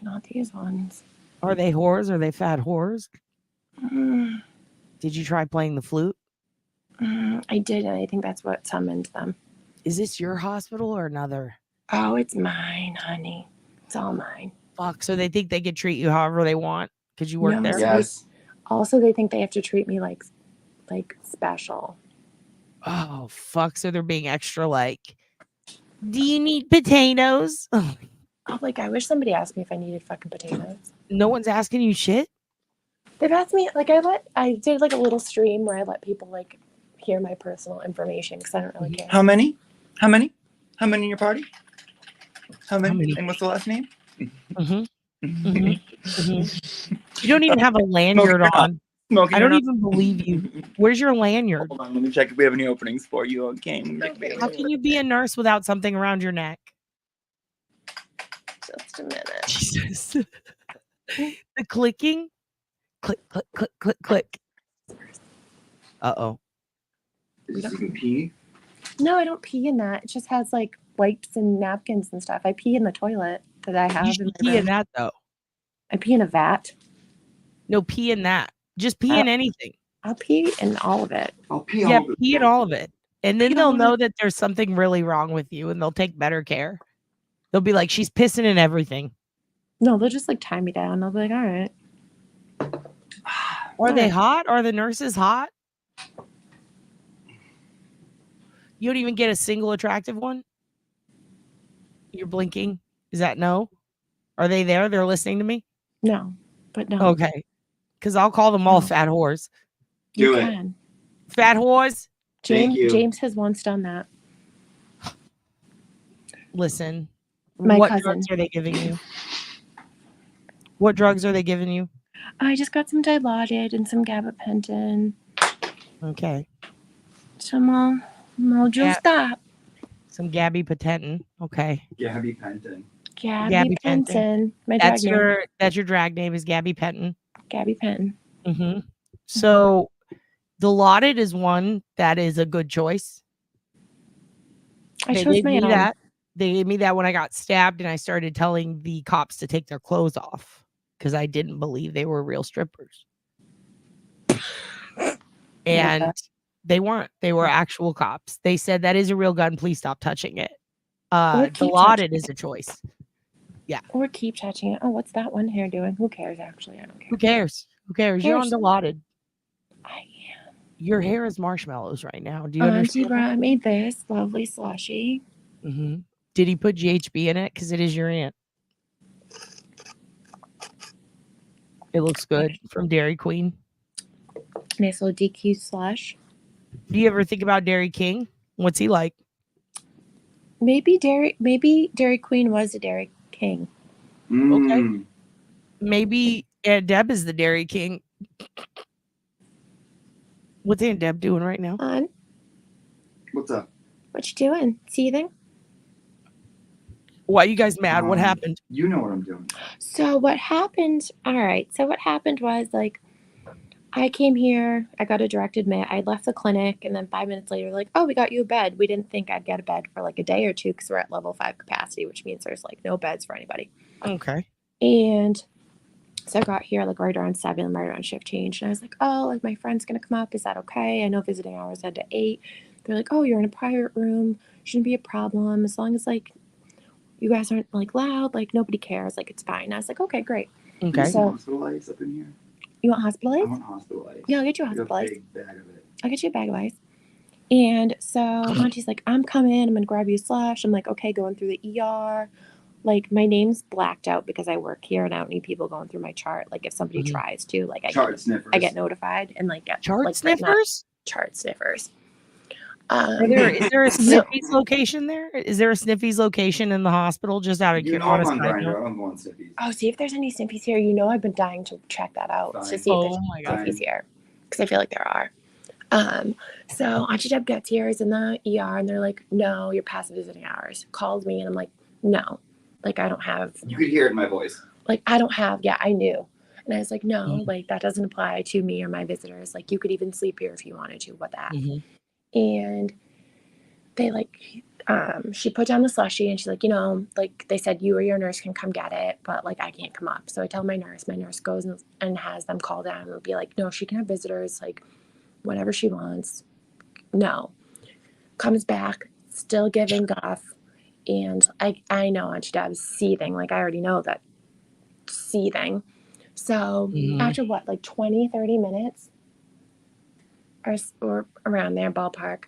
Not these ones. Are they whores? Are they fat whores? Mm. Did you try playing the flute? I did, and I think that's what summoned them. Is this your hospital or another? Oh, it's mine, honey. It's all mine. Fuck, so they think they can treat you however they want because you work there? Yes. Also, they think they have to treat me like special. Oh, fuck, so they're being extra like, do you need potatoes? Oh, like, I wish somebody asked me if I needed fucking potatoes. No one's asking you shit? They've asked me, like, I did like a little stream where I let people like hear my personal information because I don't really care. How many? How many in your party? How many? And what's the last name? Mm-hmm. Mm-hmm. Mm-hmm. You don't even have a lanyard on. I don't even believe you. Where's your lanyard? Hold on, let me check if we have any openings for you. Okay. How can you be a nurse without something around your neck? Just a minute. Jesus. The clicking. Click, click, click, click, click. Uh-oh. Is this even pee? No, I don't pee in that. It just has like wipes and napkins and stuff. I pee in the toilet that I have. You should pee in that, though. I pee in a vat. No, pee in that. Just pee in anything. I'll pee in all of it. I'll pee Yeah, all of it. pee in all of it. And then they'll know that there's something really wrong with you and they'll take better care. They'll be like, she's pissing in everything. No, they'll just like tie me down. I'll be like, all right. Are they hot? Are the nurses hot? You don't even get a single attractive one? You're blinking? Is that no? Are they there? They're listening to me? No, but no. Okay. Because I'll call them all fat whores. You can. Fat whores? James has once done that. Listen. My what cousin. drugs are they giving you? What drugs are they giving you? I just got some Dilaudid and some gabapentin. Okay. Some more juiced up. Some gabapentin. Okay. Gabapentin. Gabapentin. My drag name. That's your drag name is gabapentin. Gabapentin. Mm-hmm. So Dilaudid is one that is a good choice. I chose my own. That. They gave me that when I got stabbed and I started telling the cops to take their clothes off because I didn't believe they were real strippers. And they weren't. They were actual cops. They said, that is a real gun. Please stop touching it. Dilaudid is a choice. Yeah. Or keep touching it. Oh, what's that one hair doing? Who cares, actually? I don't care. Who cares? Who cares? You're on Dilaudid. I am. Your hair is marshmallows right now. Do you Auntie understand? Bra made this lovely slushy. Mm-hmm. Did he put GHB in it? Because it is your aunt. It looks good from Dairy Queen. Nice little DQ slush. Do you ever think about Dairy King? What's he like? Maybe Dairy Queen was a Dairy King. Okay. Maybe Aunt Deb is the Dairy King. What's Aunt Deb doing right now? What's up? What you doing? Seething? Why are you guys mad? What happened? You know what I'm doing. So what happened? All right. So what happened was like I came here, I got a direct admit, I left the clinic, and then 5 minutes later, like, oh, we got you a bed. We didn't think I'd get a bed for like a day or two because we're at level 5 capacity, which means there's like no beds for anybody. Okay. And so I got here like right around 7, right around shift change. And I was like, oh, like my friend's going to come up. Is that okay? I know visiting hours had to 8. They're like, oh, you're in a private room. Shouldn't be a problem. As long as like you guys aren't like loud, like nobody cares. Like it's fine. And I was like, okay, great. Okay. So hospital ice up in here? you want I hospitalized? want hospital ice. Yeah, I'll get you Like a hospitalized. big bag of it. I'll get you a bag of ice. And so Auntie's like, I'm coming. I'm going to grab you a slush. I'm like, okay, going through the ER. Like my name's blacked out because I work here and I don't need people going through my chart. Like if somebody tries to, like Chart sniffers. I get notified and like get Chart like sniffers? chart sniffers. Is there a Sniffy's location there? Is there a Sniffy's location in the hospital? Just out of You know I'm on curiosity. Grindr. I'm going Sniffies. Oh, see if there's any Sniffies here. You know I've been dying to check that out to see if there's Oh my God. Sniffies here because I feel like there are. So Auntie Deb gets here, is in the ER, and they're like, no, you're past visiting hours. Calls me, and I'm like, no, like I don't have. You could hear it in my voice. Like I don't have. Yeah, I knew, and I was like, no, like that doesn't apply to me or my visitors. Like you could even sleep here if you wanted to. What that? And they like, she put down the slushie, and she's like, you know, like they said, you or your nurse can come get it, but like I can't come up. So I tell my nurse goes and has them call down and be like, no, she can have visitors, like whatever she wants. No, comes back, still giving guff. And I know Auntie Deb's seething. Like I already know that seething. So after what, like 20, 30 minutes or around there, ballpark,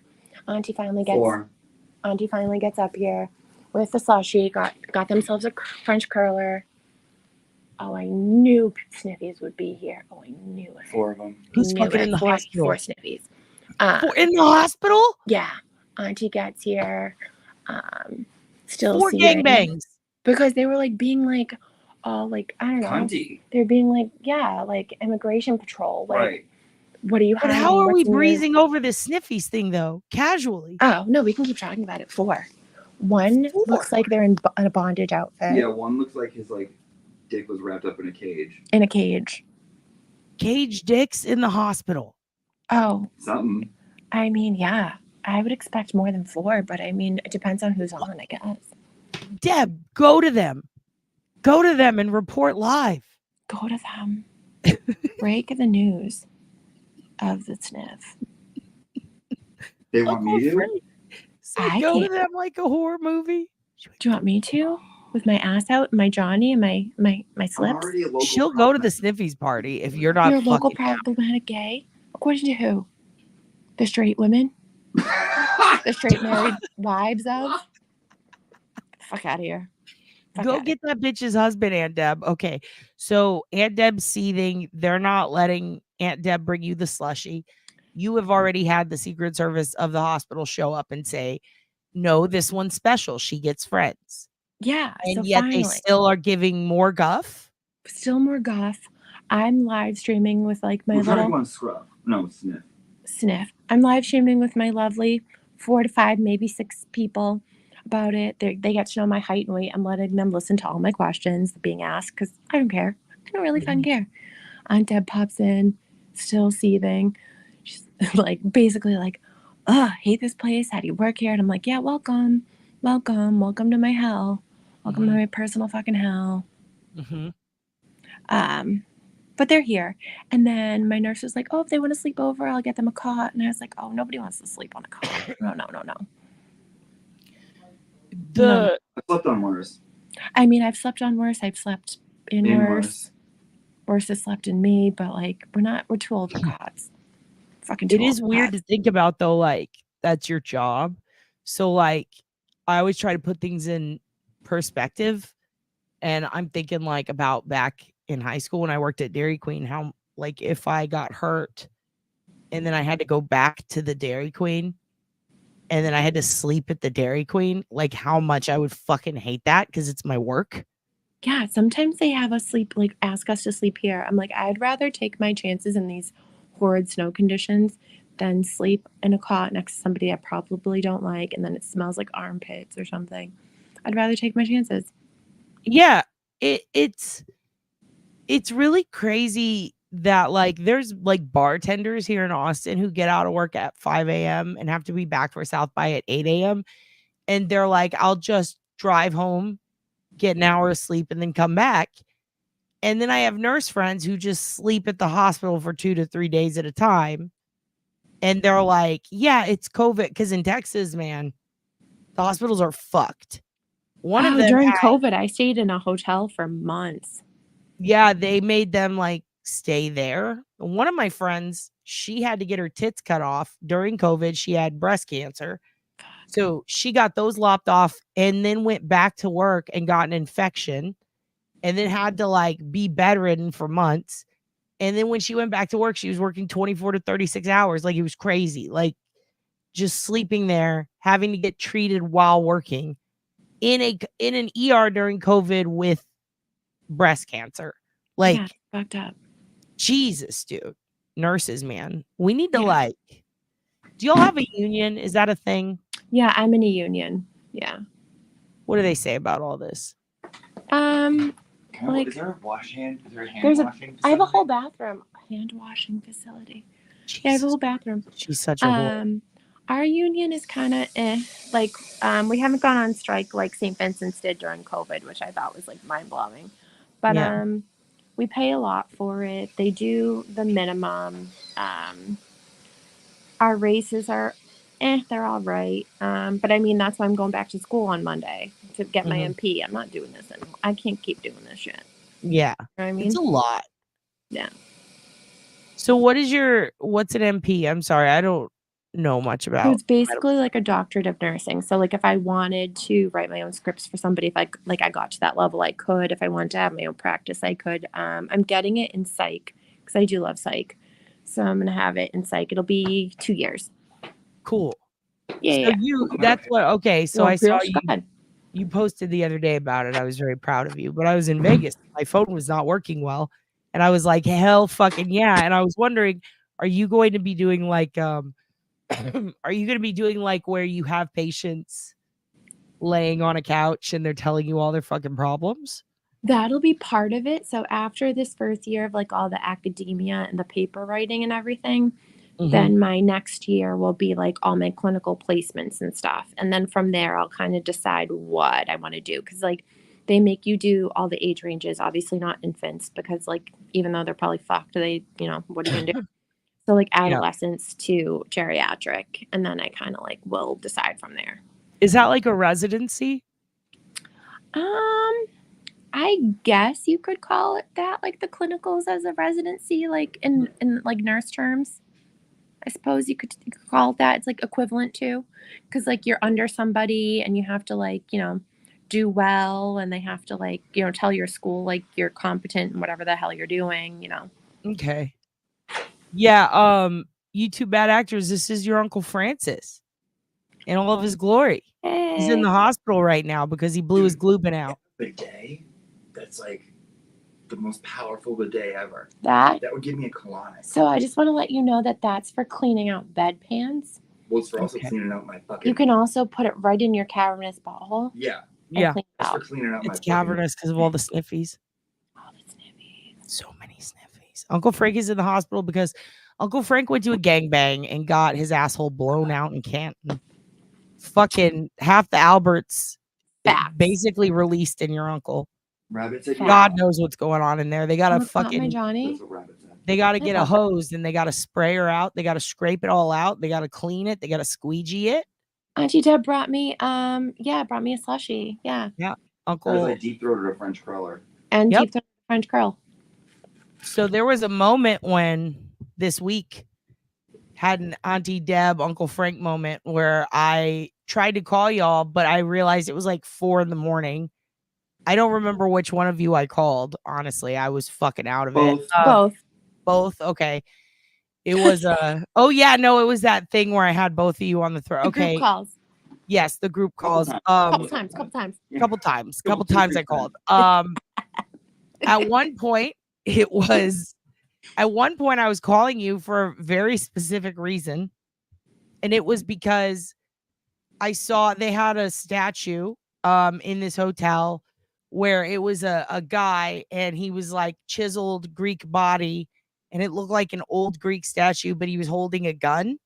Auntie finally gets up here with the slushie, got themselves a French curler. Oh, I knew Sniffies would be here. Oh, I knew it. 4 of them. Who's fucking in the hospital? 4 Sniffies. In the hospital? Yeah. Auntie gets here. Still 4 seething. gangbangs. Because they were like being like, all like, I don't know. Cunty. They're being like, yeah, like immigration patrol. Like, Right. what are you But hiding? how are we What's in your- breezing over this Sniffies thing though? Casually. Oh, no, we can keep talking about it. 4. One looks like they're in a bondage outfit. Yeah, one looks like his like dick was wrapped up in a cage. In a cage. Cage dicks in the hospital. Oh. Something. I mean, yeah. I would expect more than 4, but I mean, it depends on who's on, I guess. Deb, go to them. Go to them and report live. Go to them. Break the news of the sniff. They want me to? I Go to can't. them like a horror movie. Do you want me to? With my ass out, my Johnny, and my I'm slips? already a local She'll go to the problematic- Sniffies party if you're not You're a local fucking problematic gay? According to who? The straight women? The straight married wives of? Fuck out of here. Go get that bitch's husband, Aunt Deb. Okay. So Aunt Deb's seething. They're not letting Aunt Deb bring you the slushie. You have already had the Secret Service of the hospital show up and say, no, this one's special. She gets friends. Yeah. And so yet finally, they still are giving more guff. still more guff. I'm live streaming with like my We're trying to little go on scrub. No, sniff. I'm live streaming with my lovely 4 to 5, maybe 6 people about it. They get to know my height and weight. I'm letting them listen to all my questions being asked because I don't care. I don't really fucking care. Aunt Deb pops in, still seething. She's like basically like, hate this place. How do you work here? And I'm like, yeah, welcome to my hell. Welcome to my personal fucking hell. But they're here. And then my nurse was like, oh, if they want to sleep over, I'll get them a cot. And I was like, oh, nobody wants to sleep on a cot. No. The I slept on worse. I mean, I've slept on worse. I've slept in worse. Worse has slept in me, but like we're too old for cots. Fucking too it old is for weird cots. to think about though, like that's your job. So like I always try to put things in perspective. And I'm thinking like about back in high school when I worked at Dairy Queen, how like if I got hurt and then I had to go back to the Dairy Queen and then I had to sleep at the Dairy Queen, like how much I would fucking hate that because it's my work. Yeah, sometimes they have us sleep, like ask us to sleep here. I'm like, I'd rather take my chances in these horrid snow conditions than sleep in a cot next to somebody I probably don't like and then it smells like armpits or something. I'd rather take my chances. Yeah, it's really crazy that like there's like bartenders here in Austin who get out of work at 5 a.m. and have to be back for South by at 8 a.m. And they're like, I'll just drive home, get an hour of sleep, and then come back. And then I have nurse friends who just sleep at the hospital for 2 to 3 days at a time. And they're like, yeah, it's COVID. Because in Texas, man, the hospitals are fucked. One of them during COVID, I stayed in a hotel for months. Yeah, they made them like stay there. One of my friends, she had to get her tits cut off during COVID. She had breast cancer. So she got those lopped off and then went back to work and got an infection and then had to like be bedridden for months. And then when she went back to work, she was working 24 to 36 hours. Like it was crazy. Like just sleeping there, having to get treated while working in an ER during COVID with breast cancer. Like, yeah, fucked up. Jesus, dude. Nurses, man. We need to like, do y'all have a union? Is that a thing? Yeah, I'm in a union. Yeah. What do they say about all this? Like, is there a wash hand? Is there a hand washing facility? I have a whole bathroom. Hand washing facility. Jesus. Yeah, I have a whole bathroom. She's such a whore. Our union is kind of like we haven't gone on strike like St. Vincent's did during COVID, which I thought was like mind blowing. But we pay a lot for it. They do the minimum. Our raises are they're all right. But I mean that's why I'm going back to school on Monday to get my MP. I'm not doing this anymore. I can't keep doing this shit. Yeah. You know what I mean? It's a lot. Yeah. So what's an MP? I'm sorry, I don't know much about. So it's basically like a doctorate of nursing. So like if I wanted to write my own scripts for somebody, if I got to that level, I could. If I wanted to have my own practice, I could. I'm getting it in psych because I do love psych. So I'm gonna have it in psych. It'll be 2 years. Cool. Yeah. So that's what. Okay. So well, I saw you posted the other day about it. I was very proud of you. But I was in Vegas. My phone was not working well, and I was like, hell, fucking yeah. And I was wondering, are you going to be doing like are you going to be doing like where you have patients laying on a couch and they're telling you all their fucking problems? That'll be part of it. So after this first year of like all the academia and the paper writing and everything, then my next year will be like all my clinical placements and stuff. And then from there, I'll kind of decide what I want to do. Cause like they make you do all the age ranges, obviously not infants, because like, even though they're probably fucked, they, what are you going to do? So like adolescents to geriatric. And then I kind of like will decide from there. Is that like a residency? I guess you could call it that, like the clinicals as a residency, like in like nurse terms. I suppose you could call it that. It's like equivalent to, because like you're under somebody and you have to like, do well, and they have to like, tell your school like you're competent in whatever the hell you're doing, Okay. Yeah, you two bad actors, this is your Uncle Francis in all of his glory. Hey. He's in the hospital right now because he blew his glue out. Bidet, that's like the most powerful bidet ever. That would give me a colonic. So I just want to let you know that that's for cleaning out bedpans. Well, it's for also cleaning out my fucking. You can also put it right in your cavernous butthole. Yeah. Yeah. It's for cleaning out it's cavernous because of all the sniffies. All the sniffies. So many sniffies. Uncle Frank is in the hospital because Uncle Frank went to a gangbang and got his asshole blown out in Canton. Fucking half the Alberts basically released in your uncle. Rabbits. God knows what's going on in there. They got to fucking. My Johnny. They got to get a hose and they got to spray her out. They got to scrape it all out. They got to clean it. They got to squeegee it. Auntie Deb brought me, brought me a slushie. Yeah. Yeah. Uncle. I deep throated a French curler. And deep throated a French curl. So there was a moment when this week had an Auntie Deb, Uncle Frank moment where I tried to call y'all, but I realized it was like 4 a.m. I don't remember which one of you I called. Honestly, I was fucking out of it. Both. Okay. It was it was that thing where I had both of you on the throat. Okay. Group calls. Yes, the group calls. Couple times. Couple times I called. At one point I was calling you for a very specific reason. And it was because I saw they had a statue in this hotel where it was a guy and he was like chiseled Greek body and it looked like an old Greek statue, but he was holding a gun.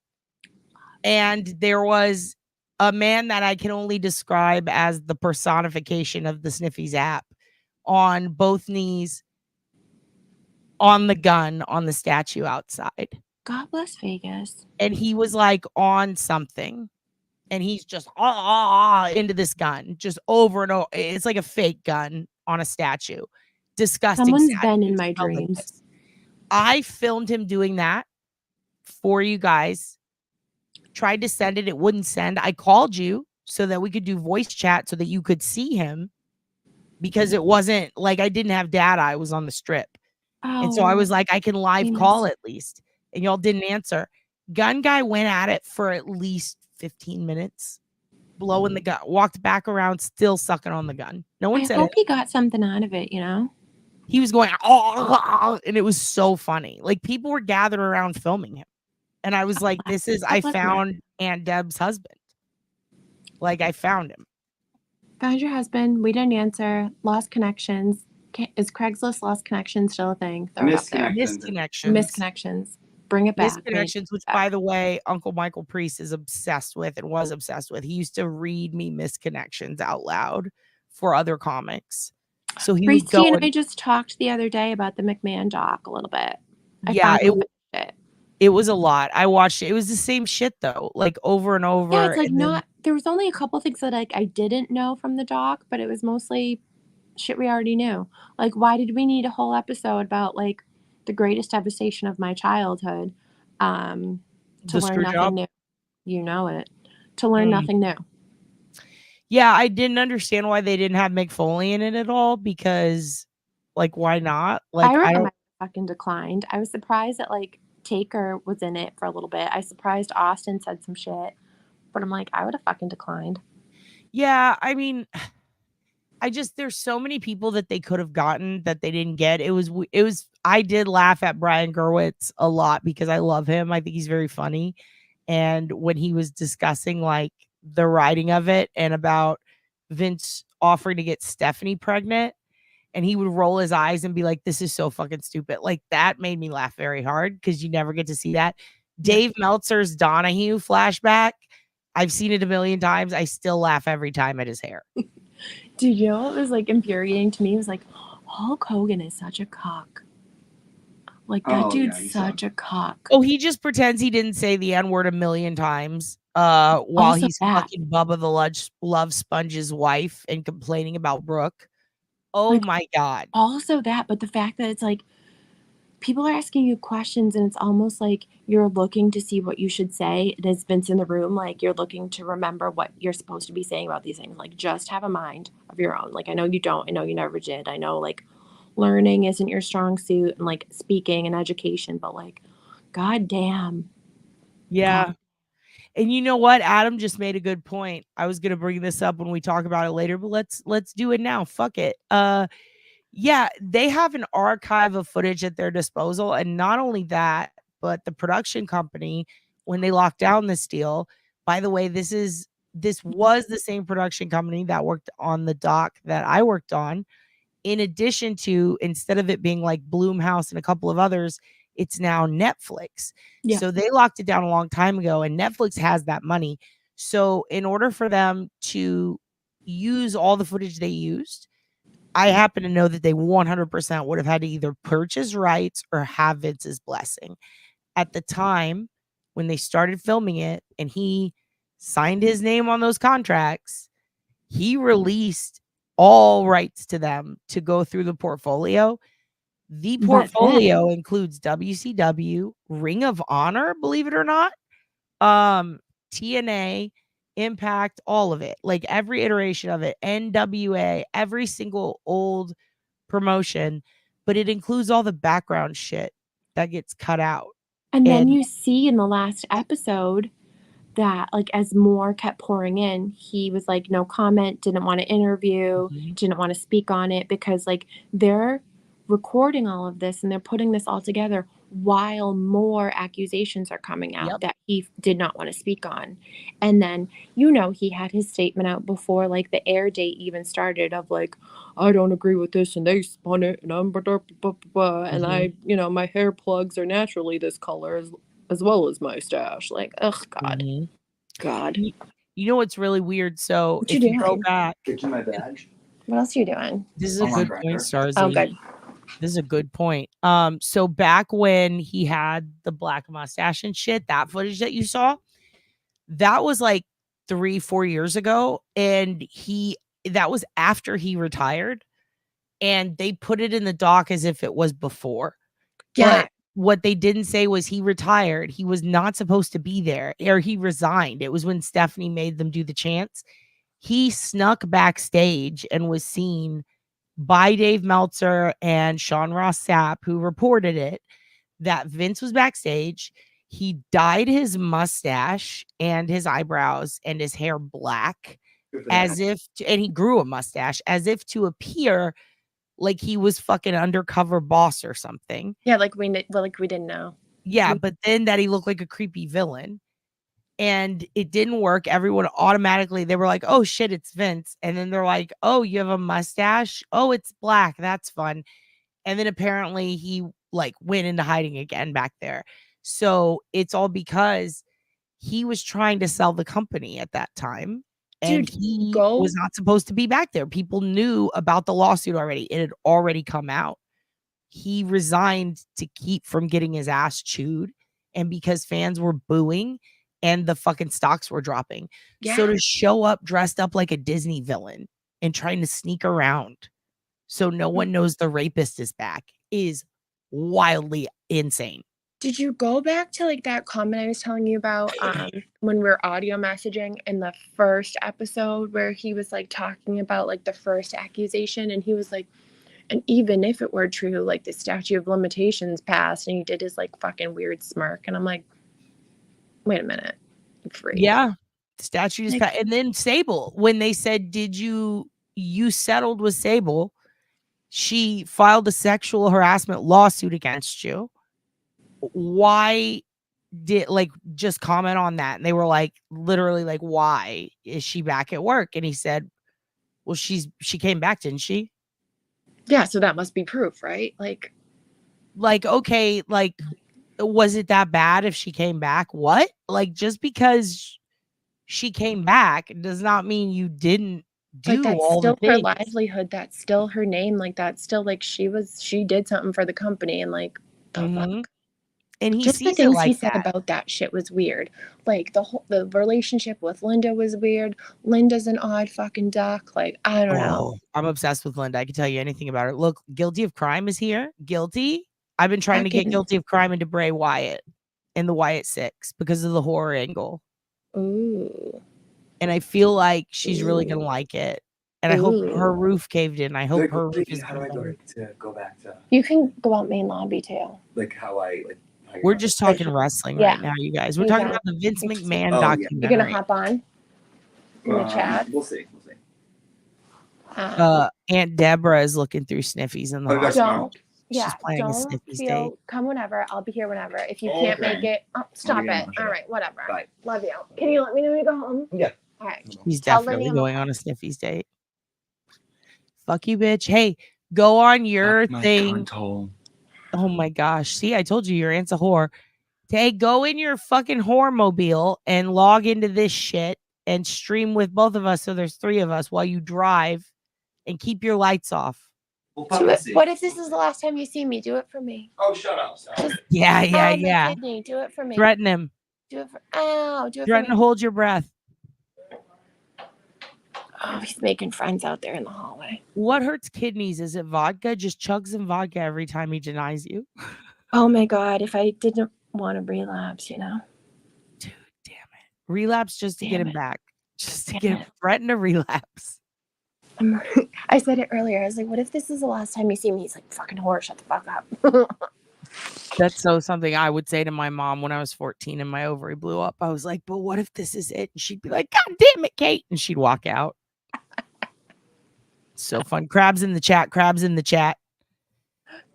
And there was a man that I can only describe as the personification of the Sniffies app on both knees on the gun on the statue outside. God bless Vegas. And he was like on something. And he's just into this gun, just over and over. It's like a fake gun on a statue. Disgusting. Someone's been in my dreams. I filmed him doing that for you guys. Tried to send it. It wouldn't send. I called you so that we could do voice chat so that you could see him, because it wasn't like I didn't have data. I was on the strip. And so I was like, I can live call at least. And y'all didn't answer. Gun guy went at it for at least 15 minutes, blowing the gun, walked back around, still sucking on the gun. No one said I hope he got something out of it, you know? He was going, oh, and it was so funny. Like, people were gathered around filming him. And I was like, I found Aunt Deb's husband. Like, I found him. Found your husband. We didn't answer. Lost connections. Is Craigslist lost connections still a thing? Throw it up there. Misconnections. Bring it back. Misconnections, which, by the way, Uncle Michael Priest is obsessed with and was obsessed with. He used to read me Misconnections out loud for other comics. So he would go. And I just talked the other day about the McMahon doc a little bit. It was a lot. I watched it. It was the same shit though, like over and over. Yeah, it's like there was only a couple things that like I didn't know from the doc, but it was mostly shit we already knew. Like, why did we need a whole episode about like the greatest devastation of my childhood to learn nothing new? You know it. To learn nothing new. Yeah, I didn't understand why they didn't have Mick Foley in it at all, because like, why not? Like, I don't fucking declined. I was surprised that like Taker was in it for a little bit. I surprised Austin said some shit, but I'm like, I would have fucking declined. Yeah, I mean, there's so many people that they could have gotten that they didn't get. I did laugh at Brian Gerwitz a lot because I love him. I think he's very funny. And when he was discussing like the writing of it and about Vince offering to get Stephanie pregnant, and he would roll his eyes and be like, this is so fucking stupid. Like, that made me laugh very hard because you never get to see that. Dave Meltzer's Donahue flashback, I've seen it a million times. I still laugh every time at his hair. Dude, you know what was like infuriating to me? It was like, Hulk Hogan is such a cock. Like, that dude's such a cock. Oh, he just pretends he didn't say the N-word a million times while he's fucking Bubba the Love Sponge's wife and complaining about Brooke. Oh, like, my God. Also that, but the fact that it's like people are asking you questions and it's almost like you're looking to see what you should say. And as Vince in the room, like you're looking to remember what you're supposed to be saying about these things. Like, just have a mind of your own. Like, I know you don't. I know you never did. I know, like, learning isn't your strong suit and, like, speaking and education. But, like, goddamn. Yeah. God. And you know what? Adam just made a good point. I was going to bring this up when we talk about it later, but let's do it now. Fuck it. Yeah, they have an archive of footage at their disposal. And not only that, but the production company, when they locked down this deal, by the way, this was the same production company that worked on the doc that I worked on. In addition to, instead of it being like Blumhouse and a couple of others, it's now Netflix. Yeah. So they locked it down a long time ago, and Netflix has that money. So in order for them to use all the footage they used, I happen to know that they 100% would have had to either purchase rights or have Vince's blessing. At the time when they started filming it and he signed his name on those contracts, he released all rights to them to go through the portfolio. The portfolio includes WCW, Ring of Honor, believe it or not, TNA, Impact, all of it, like every iteration of it, NWA, every single old promotion, but it includes all the background shit that gets cut out. And then you see in the last episode that, like, as more kept pouring in, he was like, no comment, didn't want to interview, didn't want to speak on it, because like they're recording all of this and they're putting this all together while more accusations are coming out that he did not want to speak on. And then, he had his statement out before like the air date even started of like, I don't agree with this and they spun it and I'm and I, my hair plugs are naturally this color as well as my stash. Like, ugh, God. God. You know what's really weird? So What if you you go doing? back, Get you my badge. What else are you doing? this is a good point, Starzy. Oh, good. This is a good point. So back when he had the black mustache and shit, that footage that you saw, that was like 3-4 years ago, and that was after he retired, and they put it in the doc as if it was before. Yeah. But what they didn't say was he retired. He was not supposed to be there, or he resigned. It was when Stephanie made them do the chants. He snuck backstage and was seen by Dave Meltzer and Sean Ross Sapp, who reported it, that Vince was backstage. He dyed his mustache and his eyebrows and his hair black and he grew a mustache as if to appear like he was fucking undercover boss or something. Yeah, like we didn't know. Yeah, but then that he looked like a creepy villain. And it didn't work. Everyone automatically, they were like, oh shit, it's Vince. And then they're like, oh, you have a mustache? Oh, it's black. That's fun. And then apparently he like went into hiding again back there. So it's all because he was trying to sell the company at that time. And he was not supposed to be back there. People knew about the lawsuit already. It had already come out. He resigned to keep from getting his ass chewed. And because fans were booing and the fucking stocks were dropping. Yeah. So to show up dressed up like a Disney villain and trying to sneak around so no one knows the rapist is back is wildly insane. Did you go back to like that comment I was telling you about when we were audio messaging in the first episode where he was like talking about like the first accusation and he was like, and even if it were true, like the statute of limitations passed, and he did his like fucking weird smirk. And I'm like, wait a minute. Free. Yeah. Statute is passed. And then Sable, when they said, did you settled with Sable, she filed a sexual harassment lawsuit against you. Why did just comment on that? And they were like, literally like, why is she back at work? And he said, well, she came back, didn't she? Yeah, so that must be proof, right? Like, okay, like, was it that bad if she came back? What? Like, just because she came back does not mean you didn't do like, that's all still the her things. livelihood. That's still her name. Like, that's still like she did something for the company, and like the fuck. And he just sees the things it like he said that. about that shit was weird. Like the relationship with Linda was weird. Linda's an odd fucking duck. Like, I don't know. I'm obsessed with Linda. I can tell you anything about her. Look, Guilty of Crime is here. Guilty. I've been trying to get Guilty of Crime into Bray Wyatt in the Wyatt 6 because of the horror angle. Ooh. And I feel like she's really gonna like it. And I hope her roof caved in. I hope her roof is. How do I go back to? You can go out main lobby too. Like how I like. We're just talking wrestling right now, you guys. We're talking about the Vince McMahon documentary. You're gonna hop on in the chat. We'll see. Aunt Deborah is looking through Sniffies in the hospital. She's playing a Sniffies date. Come whenever. I'll be here whenever. If you can't make it, stop it. All right, whatever. Bye. Love you. Can you let me know when you go home? Yeah. All right. He's definitely going on a Sniffies date. Fuck you, bitch. Hey, go on your thing. Oh my gosh. See, I told you your aunt's a whore. Hey, go in your fucking whore mobile and log into this shit and stream with both of us. So there's 3 of us while you drive and keep your lights off. What if this is the last time you see me? Do it for me. Oh, shut up. Yeah. Kidney. Do it for me. Threaten him. Do it for do it Threaten for me. to hold your breath. Oh, he's making friends out there in the hallway. What hurts kidneys? Is it vodka? Just chug some vodka every time he denies you. Oh my God. If I didn't want to relapse, Dude, damn it. Relapse just to get him back. Just to get him. Threaten to relapse. I said it earlier. I was like, what if this is the last time you see me? He's like, fucking whore, shut the fuck up. That's so something I would say to my mom when I was 14 and my ovary blew up. I was like, but what if this is it? And she'd be like, God damn it, Kate. And she'd walk out. So fun. Crabs in the chat.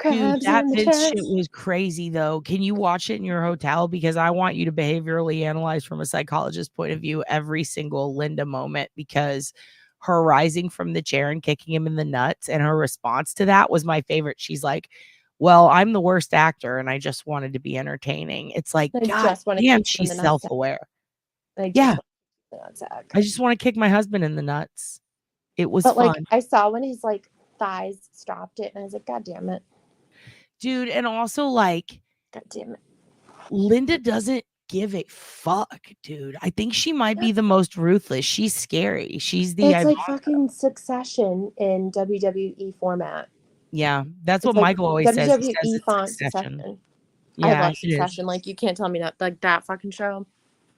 Dude, Crabs that in the Vince chest. shit was crazy though. Can you watch it in your hotel? Because I want you to behaviorally analyze from a psychologist's point of view every single Linda moment, because her rising from the chair and kicking him in the nuts and her response to that was my favorite. She's like, well, I'm the worst actor and I just wanted to be entertaining. It's like, I God just want to damn, kick him in she's the nutsack. self-aware. I just Yeah. want to kick him in the nutsack. I just want to kick my husband in the nuts. It was But fun. like I saw when his like thighs stopped it and I was like, God damn it. Dude, and also like, God damn it. Linda doesn't give a fuck, dude. I think she might be the most ruthless. She's scary. She's the It's like Ivanka. fucking Succession in WWE format. Yeah, that's It's what like Michael always says. He says WWE it's font Succession. Succession. I Yeah, love it is. Succession. Like you can't tell me not like that fucking show.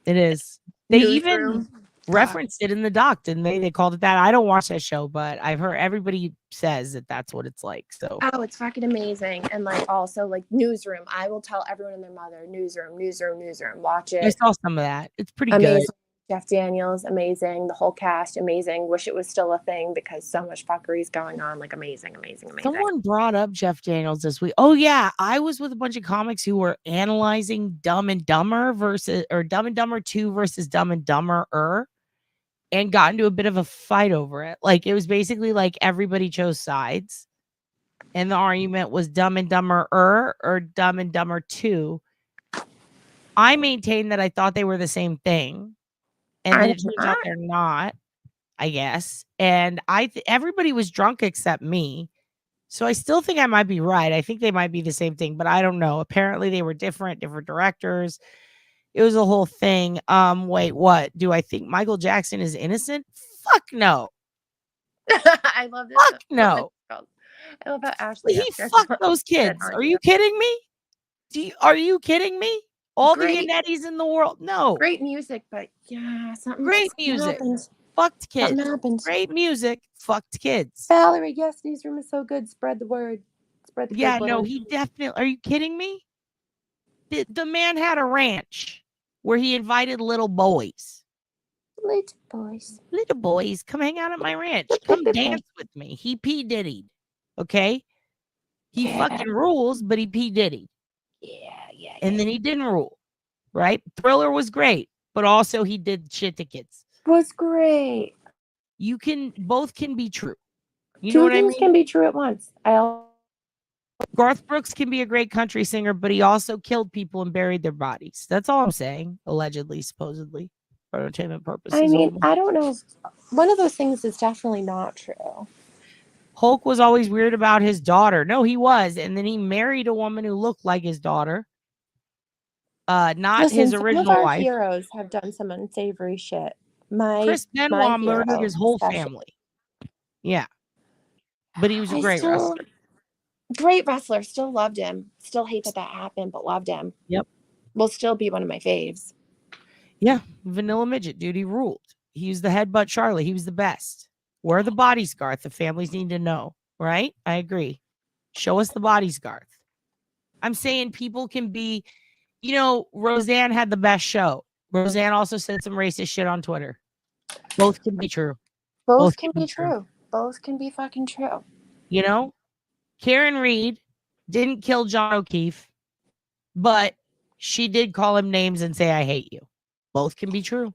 It is. They even Newsroom. referenced it in the doc, didn't they? They called it that. I don't watch that show, but I've heard everybody says that that's what it's like. So, Oh, it's fucking amazing. And like also like Newsroom. I will tell everyone and their mother, Newsroom, Newsroom, Newsroom. Watch I it. saw some of that. It's pretty Amazing. good. Jeff Daniels, amazing. The whole cast, amazing. Wish it was still a thing because so much fuckery is going on. Like amazing, amazing, amazing. Someone brought up Jeff Daniels this week. Oh yeah, I was with a bunch of comics who were analyzing Dumb and Dumber versus, or Dumb and Dumber 2 versus Dumb and Dumber, and got into a bit of a fight over it. Like it was basically like everybody chose sides, and the argument was Dumb and Dumber or Dumb and Dumber 2. I maintain that I thought they were the same thing, and then it turns out they're not, I guess. And everybody was drunk except me. So I still think I might be right. I think they might be the same thing, but I don't know. Apparently they were different directors. It was a whole thing. Wait, what? Do I think Michael Jackson is innocent? Fuck no. I love this. Fuck no. I love how Ashley. He fucked those kids. Are you kidding me? Are you kidding me? All the Yanettis in the world. No. Great music, but yeah, something. Great music. Happens. Fucked kids. Something happens. Great music. Fucked kids. Valerie, yes, Newsroom is so good. Spread the word. Spread the Yeah, good no, word. he definitely. Are you kidding me? The man had a ranch where he invited little boys. Little boys, come hang out at my ranch. Come dance with me. He P. Diddy'd. Okay? He fucking rules, but he P. Diddy'd. Yeah. And then he didn't rule. Right? Thriller was great, but also he did shit to kids. Was great. Both can be true. You Two know what I things mean? can be true at once. Garth Brooks can be a great country singer, but he also killed people and buried their bodies. That's all I'm saying. Allegedly, supposedly, for entertainment purposes. I mean, only. I don't know. One of those things is definitely not true. Hulk was always weird about his daughter. No, he was. And then he married a woman who looked like his daughter. Not his original some of our wife. Heroes have done some unsavory shit. Chris Benoit murdered his whole family. Yeah. But he was a great wrestler. Great wrestler. Still loved him. Still hate that happened, but loved him. Yep. Will still be one of my faves. Yeah. Vanilla Midget, dude. He ruled. He was the headbutt Charlie. He was the best. Where are the bodies, Garth? The families need to know. Right? I agree. Show us the bodies, Garth. I'm saying people can be, Roseanne had the best show. Roseanne also said some racist shit on Twitter. Both can be true. Both can be true. Both can be fucking true. Karen Reed didn't kill John O'Keefe, but she did call him names and say, I hate you. Both can be true.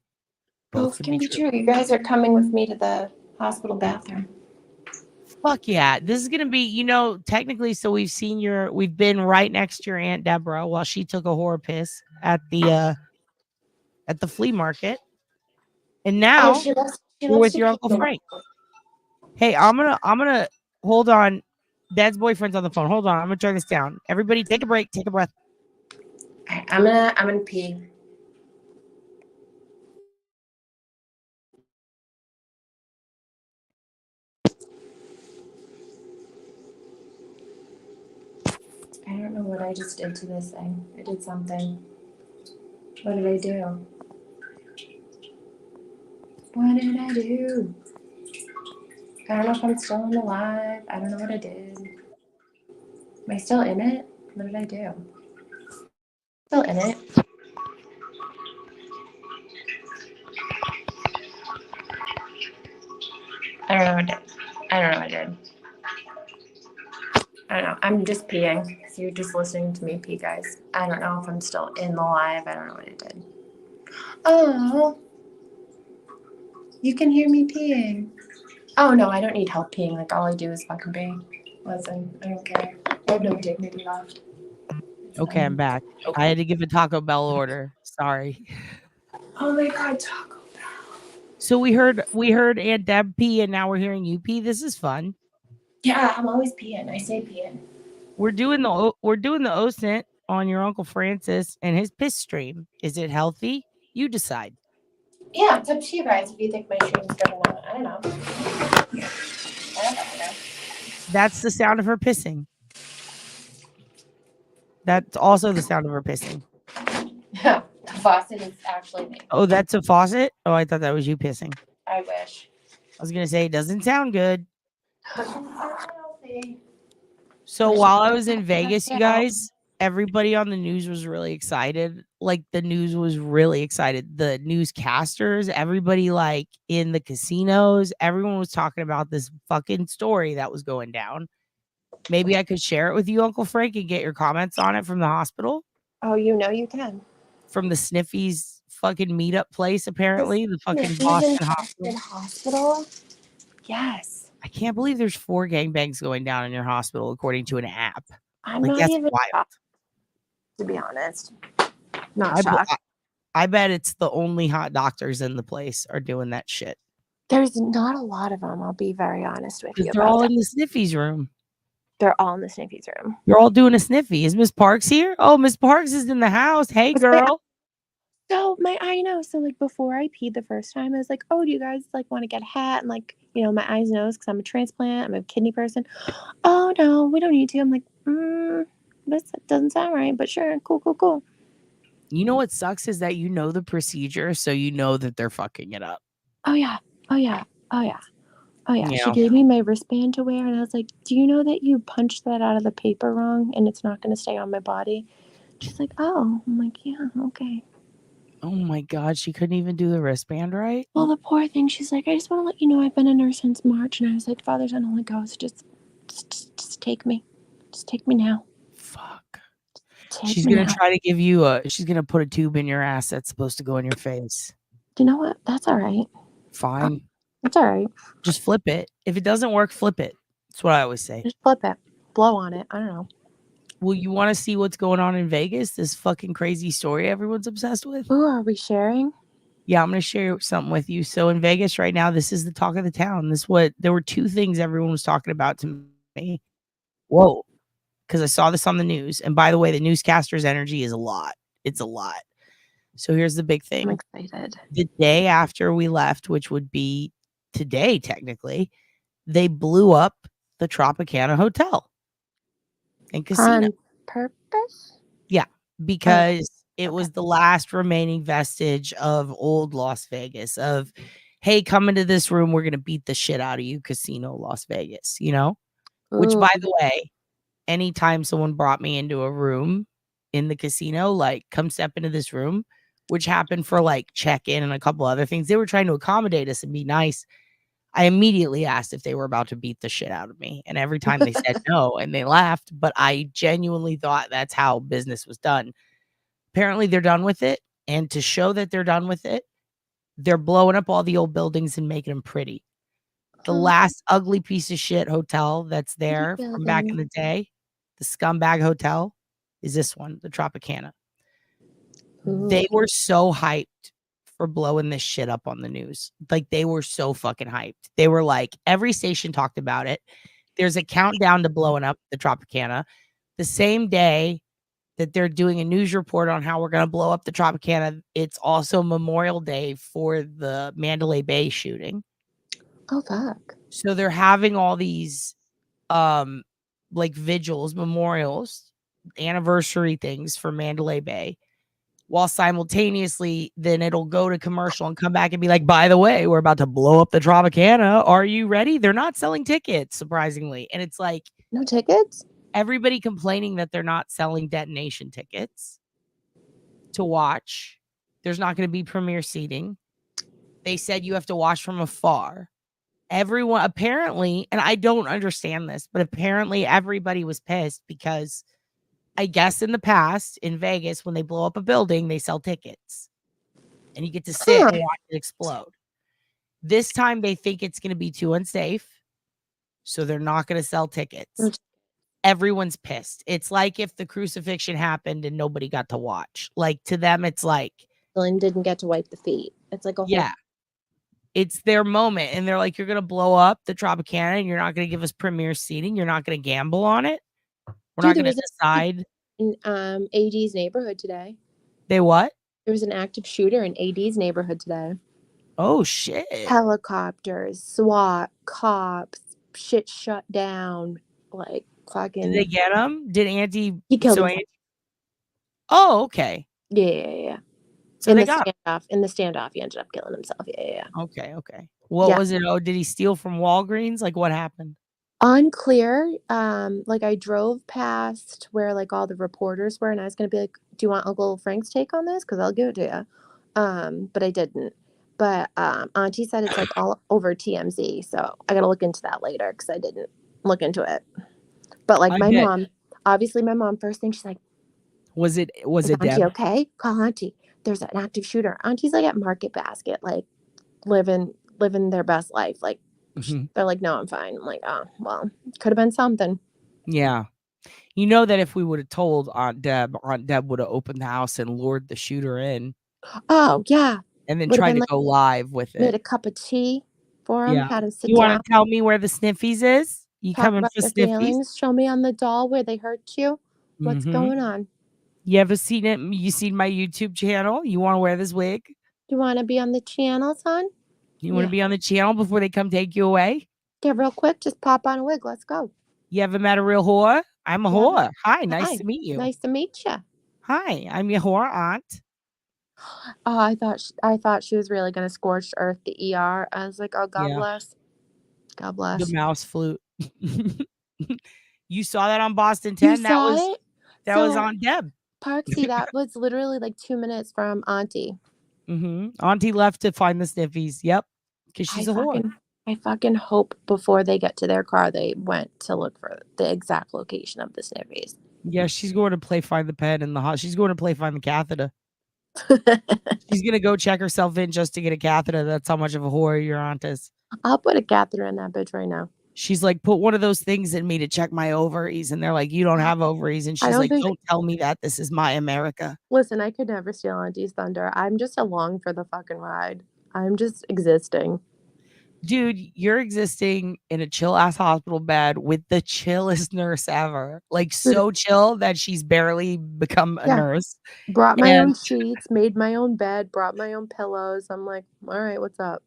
Both can be true. You guys are coming with me to the hospital bathroom. Fuck yeah. This is going to be, technically, so we've been right next to your Aunt Deborah while she took a horror piss at the flea market. And now we're with your Uncle Frank. Hey, I'm gonna hold on. Dad's boyfriend's on the phone. Hold on. I'm gonna turn this down. Everybody take a break. Take a breath. I'm gonna pee. I don't know what I just did to this thing. I did something. What did I do? What did I do? I don't know if I'm still in the live. I don't know what I did. Am I still in it? What did I do? Still in it. I don't know what I did. I don't know. I'm just peeing. So you're just listening to me pee, guys. I don't know if I'm still in the live. I don't know what it did. Oh, you can hear me peeing. Oh, no, I don't need help peeing. Like, all I do is fucking pee. Listen, I don't care. I have no dignity left. Okay, I'm back. I had to give a Taco Bell order. Sorry. Oh my God, Taco. So we heard Aunt Deb pee, and now we're hearing you pee. This is fun. Yeah, I'm always peeing. I say peeing. We're doing the OSINT on your Uncle Francis and his piss stream. Is it healthy? You decide. Yeah, it's up to you guys if you think my stream's good or not. I don't know. I don't know. That's the sound of her pissing. That's also the sound of her pissing. Yeah, the faucet is actually me. Oh, that's a faucet? Oh, I thought that was you pissing. I wish. I was going to say, it doesn't sound good. Healthy. So while I was in Vegas, you guys, everybody on the news was really excited. Like, the news was really excited. The newscasters, everybody like in the casinos, everyone was talking about this fucking story that was going down. Maybe I could share it with you, Uncle Frank, and get your comments on it from the hospital. Oh, you know you can. From the Sniffies fucking meetup place, apparently. The fucking Sniffies Boston hospital. Hospital? Yes. I can't believe there's 4 gangbangs going down in your hospital, according to an app. I'm like, not that's even wild. shocked, to be honest. Not shocked. I bet it's the only hot doctors in the place are doing that shit. There's not a lot of them, I'll be very honest with you. They're all in the Sniffies room. They're all in the Sniffies room. They're all doing a sniffy. Is Miss Parks here? Oh, Miss Parks is in the house. Hey, girl. So I know. So like before I peed the first time, I was like, oh, do you guys like want to get a hat and like, you know, my eyes and nose because I'm a transplant. I'm a kidney person. Oh no, we don't need to. I'm like, this doesn't sound right, but sure, cool. You know what sucks is that you know the procedure, so you know that they're fucking it up. Oh yeah. Yeah. She gave me my wristband to wear, and I was like, do you know that you punched that out of the paper wrong, and it's not going to stay on my body? She's like, oh. I'm like, yeah, okay. Oh my God, she couldn't even do the wristband right? Well, the poor thing, she's like, I just want to let you know I've been a nurse since March. And I was like, Father, Son, Holy Ghost, just take me. Just take me now. Fuck. She's going to try to give you she's going to put a tube in your ass that's supposed to go in your face. Do you know what? That's all right. Fine. That's all right. Just flip it. If it doesn't work, flip it. That's what I always say. Just flip it. Blow on it. I don't know. Well, you want to see what's going on in Vegas? This fucking crazy story everyone's obsessed with? Ooh, are we sharing? Yeah, I'm going to share something with you. So in Vegas right now, this is the talk of the town. There were 2 things everyone was talking about to me. Whoa. Because I saw this on the news. And by the way, the newscaster's energy is a lot. It's a lot. So here's the big thing. I'm excited. The day after we left, which would be today, technically, they blew up the Tropicana Hotel and casino. On purpose? Yeah, because it was the last remaining vestige of old Las Vegas of, hey, come into this room. We're going to beat the shit out of you, casino Las Vegas, you know? Ooh. Which, by the way, anytime someone brought me into a room in the casino, like, come step into this room, which happened for like check-in and a couple other things. They were trying to accommodate us and be nice. I immediately asked if they were about to beat the shit out of me. And every time they said no and they laughed, but I genuinely thought that's how business was done. Apparently they're done with it. And to show that they're done with it, they're blowing up all the old buildings and making them pretty. The last ugly piece of shit hotel that's there from back in the day, the scumbag hotel, is this one, the Tropicana. Ooh. They were so hyped for blowing this shit up on the news. Like, they were so fucking hyped. They were like, every station talked about it. There's a countdown to blowing up the Tropicana. The same day that they're doing a news report on how we're going to blow up the Tropicana, it's also Memorial Day for the Mandalay Bay shooting. Oh, fuck. So they're having all these like vigils, memorials, anniversary things for Mandalay Bay, while simultaneously then it'll go to commercial and come back and be like, by the way, we're about to blow up the Tropicana. Are you ready? They're not selling tickets, surprisingly. And it's like, no tickets? Everybody complaining that they're not selling detonation tickets to watch. There's not going to be premiere seating. They said you have to watch from afar. everyone apparently, and I don't understand this, but apparently everybody was pissed because I guess in the past in Vegas, when they blow up a building, they sell tickets and you get to sit and watch it explode. This time they think it's going to be too unsafe, so they're not going to sell tickets. Everyone's pissed. It's like if the crucifixion happened and nobody got to watch. Like, to them, it's like, Dylan didn't get to wipe the feet. It's like a whole it's their moment, and they're like, you're going to blow up the Tropicana and you're not going to give us premier seating. You're not going to gamble on it. We're not going to decide. In AD's neighborhood today. They what? There was an active shooter in AD's neighborhood today. Oh, shit. Helicopters, SWAT, cops, shit shut down. Like, fucking. Did they get him? Did Auntie? He killed himself. Oh, okay. Yeah. So in they the got standoff, he ended up killing himself. Yeah. Okay. What was it? Oh, did he steal from Walgreens? Like, what happened? Unclear. Like, I drove past where like all the reporters were, and I was gonna be like, "Do you want Uncle Frank's take on this? Because I'll give it to you." But I didn't. But Auntie said it's like all over TMZ, so I gotta look into that later because I didn't look into it. But like my mom, first thing she's like, "Was it Auntie Deb? Okay? Call Auntie. There's an active shooter." Auntie's like at Market Basket, like living their best life. Like, they're like, "No, I'm fine." I'm like, "Oh, well, could have been something." Yeah. You know that if we would have told Aunt Deb would have opened the house and lured the shooter in. Oh, yeah. And then tried to go live with it. Made a cup of tea for him, had him sit down. You want to tell me where the Sniffies is? You Talk coming about for their Sniffies? feelings. Show me on the doll where they hurt you. What's going on? You ever seen it? You seen my YouTube channel? You want to wear this wig? You want to be on the channel, son? You want to be on the channel before they come take you away? Yeah, real quick, just pop on a wig. Let's go. You ever met a real whore? I'm a whore. Hi, nice to meet you. Nice to meet you. Hi, I'm your whore aunt. Oh, I thought she was really gonna scorch earth the ER. I was like, oh, God bless. God bless. The mouse flute. You saw that on Boston 10? You saw it? That was on Deb. Parksy, that was literally like 2 minutes from Auntie. Auntie left to find the Sniffies. Yep. Because she's a whore. I fucking hope before they get to their car, they went to look for the exact location of the Sniffies. Yeah, she's going to play Find the Pen in the hospital. She's going to play Find the Catheter. She's going to go check herself in just to get a catheter. That's how much of a whore your aunt is. I'll put a catheter in that bitch right now. She's like, put one of those things in me to check my ovaries. And they're like, you don't have ovaries. And she's like, don't tell me that. This is my America. Listen, I could never steal Auntie's thunder. I'm just along for the fucking ride. I'm just existing. Dude, you're existing in a chill ass hospital bed with the chillest nurse ever. Like, so chill that she's barely become a nurse. Brought my own sheets, made my own bed, brought my own pillows. I'm like, all right, what's up?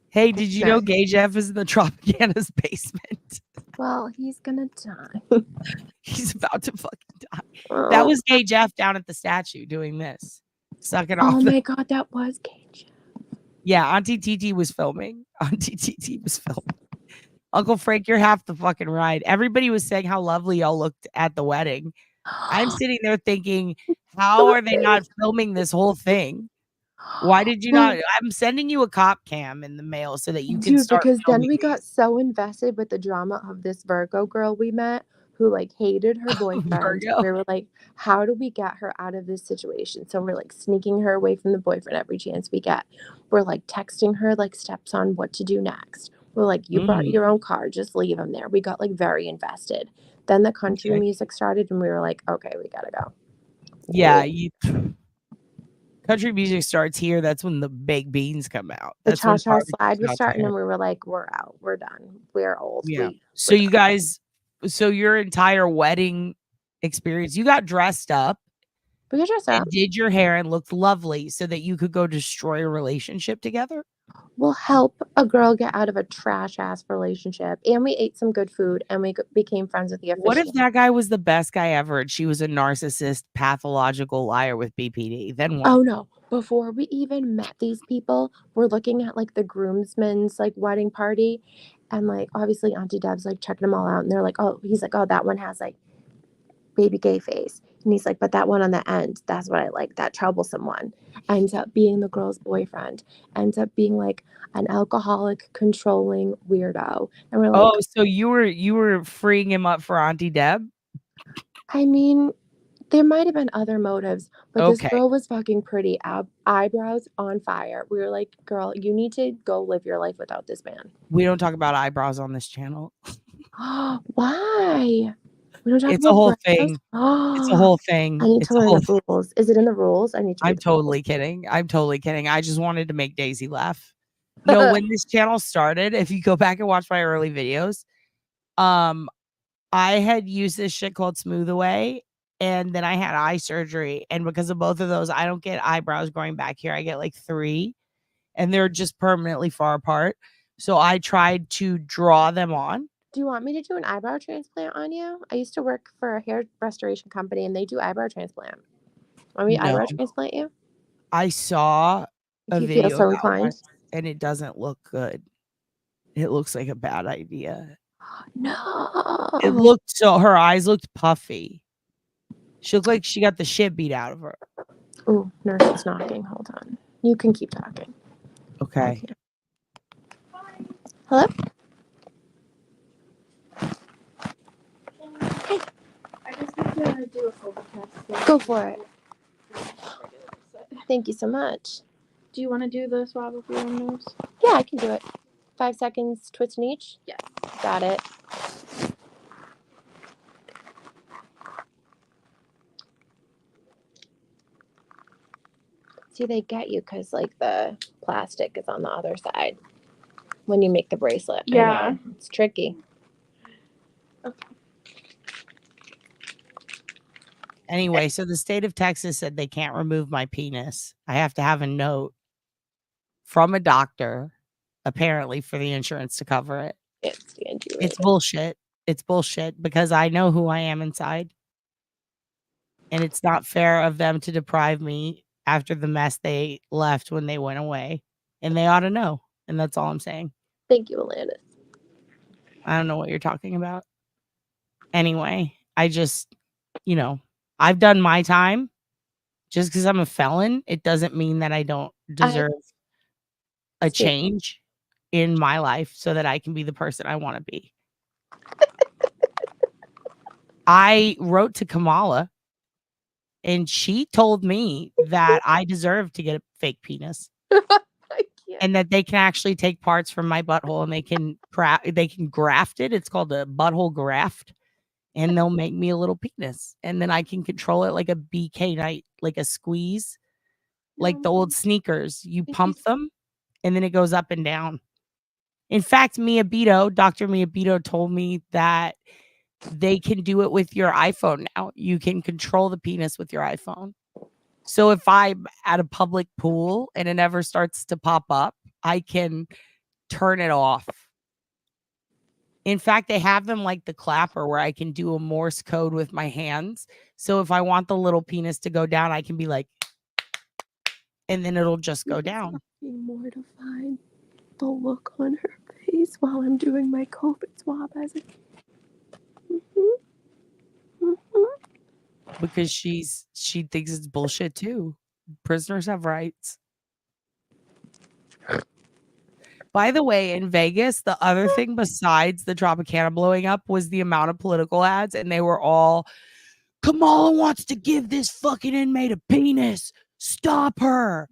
Hey, did you know Gay Jeff is in the Tropicana's basement? Well, he's gonna die. He's about to fucking die. That was Gay Jeff down at the statue doing this. Sucking off. Oh my God, that was Gay Jeff. Yeah, Auntie TT was filming. Uncle Frank, you're half the fucking ride. Everybody was saying how lovely y'all looked at the wedding. I'm sitting there thinking, how are they not filming this whole thing? Why did you not? I'm sending you a cop cam in the mail so that you can start because then we got so invested with the drama of this Virgo girl we met who like hated her boyfriend. We were like, how do we get her out of this situation? So we're like sneaking her away from the boyfriend every chance we get. We're like texting her like steps on what to do next. We're like, you brought your own car, just leave him there. We got like very invested. Then the country music started and we were like, okay, we gotta go. Yeah, country music starts here. That's when the baked beans come out. That's when our slide was starting and we were like, we're out. We're done. We're old. Yeah. So you guys, your entire wedding experience, you got dressed up. We got dressed up. And did your hair and looked lovely so that you could go destroy a relationship together? We'll help a girl get out of a trash ass relationship. And we ate some good food and we became friends with the officiant. What if that guy was the best guy ever and she was a narcissist, pathological liar with BPD? Then what? Oh no. Before we even met these people, we're looking at like the groomsmen's like wedding party. And like obviously Auntie Deb's like checking them all out. And they're like, oh, he's like, oh, that one has like baby gay face. And he's like, but that one on the end, that's what I like. That troublesome one ends up being the girl's boyfriend, ends up being like an alcoholic, controlling weirdo. And we're like, oh, so you were freeing him up for Auntie Deb? I mean, there might have been other motives, but this Okay. girl was fucking pretty, eyebrows on fire. We were like, girl, you need to go live your life without this man. We don't talk about eyebrows on this channel. Why? We don't talk It's a about whole brows? thing. It's a whole thing. I need It's to a learn whole the rules. Is it in the rules? I need to read I'm the totally kidding. I'm totally kidding. I just wanted to make Daisy laugh. No, when this channel started, if you go back and watch my early videos, I had used this shit called Smooth Away, and then I had eye surgery, and because of both of those, I don't get eyebrows growing back here. I get like 3, and they're just permanently far apart. So I tried to draw them on. Do you want me to do an eyebrow transplant on you? I used to work for a hair restoration company, and they do eyebrow transplant. Want me to eyebrow No, transplant you? I saw If a you feel video so of that inclined. once, and it doesn't look good. It looks like a bad idea. No. It looked so her eyes looked puffy. She looked like she got the shit beat out of her. Ooh, nurse is knocking. Hold on. You can keep talking. Okay. Hello? Hey. I just need to do a COVID test. Go for it. Thank you so much. Do you want to do the swab of your own nose? Yeah, I can do it. 5 seconds, twist in each? Yeah. Got it. See, they get you because, like, the plastic is on the other side when you make the bracelet. Yeah. It's tricky. Okay. Anyway, so the state of Texas said they can't remove my penis. I have to have a note from a doctor, apparently, for the insurance to cover it. Can't stand you. It's bullshit. It's bullshit because I know who I am inside. And it's not fair of them to deprive me after the mess they left when they went away. And they ought to know. And that's all I'm saying. Thank you, Alandis. I don't know what you're talking about. Anyway, I just, I've done my time. Just because I'm a felon, it doesn't mean that I don't deserve a change in my life so that I can be the person I want to be. I wrote to Kamala, and she told me that I deserve to get a fake penis. And that they can actually take parts from my butthole and they can graft it. It's called a butthole graft. And they'll make me a little penis. And then I can control it like a BK night, like a squeeze, like the old sneakers. You pump them and then it goes up and down. In fact, Dr. Mia Bito told me that they can do it with your iPhone now. You can control the penis with your iPhone. So if I'm at a public pool and it ever starts to pop up, I can turn it off. In fact, they have them like the clapper where I can do a Morse code with my hands. So if I want the little penis to go down, I can be like, and then it'll just go down. Being mortified. The look on her face while I'm doing my COVID swab as a because she thinks it's bullshit too. Prisoners have rights. By the way, in Vegas, the other thing besides the Tropicana blowing up was the amount of political ads, and they were all, Kamala wants to give this fucking inmate a penis. Stop her.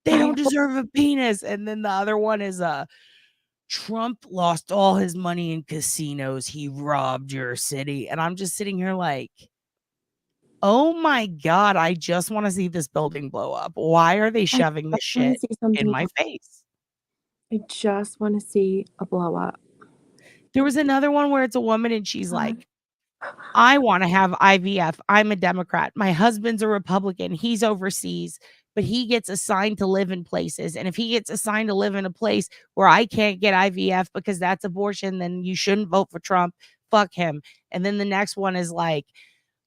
They don't deserve a penis. And then the other one is Trump lost all his money in casinos. He robbed your city. And I'm just sitting here like, oh my God, I just want to see this building blow up. Why are they shoving this shit in my face? I just want to see a blow up. There was another one where it's a woman and she's like, I want to have IVF. I'm a Democrat. My husband's a Republican. He's overseas, but he gets assigned to live in places. And if he gets assigned to live in a place where I can't get IVF because that's abortion, then you shouldn't vote for Trump. Fuck him. And then the next one is like,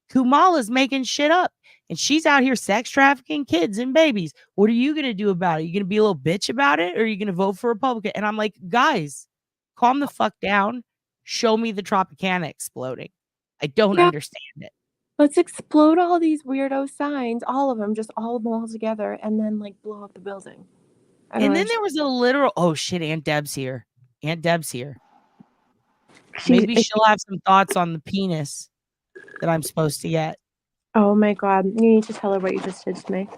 Kamala's making shit up and she's out here sex trafficking kids and babies. What are you going to do about it? Are you going to be a little bitch about it? Or are you going to vote for Republican? And I'm like, guys, calm the fuck down. Show me the Tropicana exploding. I don't understand it. Let's explode all these weirdo signs, all of them all together, and then like blow up the building. And then there was a literal, oh shit, Aunt Deb's here. Aunt Deb's here. Maybe she'll have some thoughts on the penis that I'm supposed to get. Oh my God. You need to tell her what you just did to me.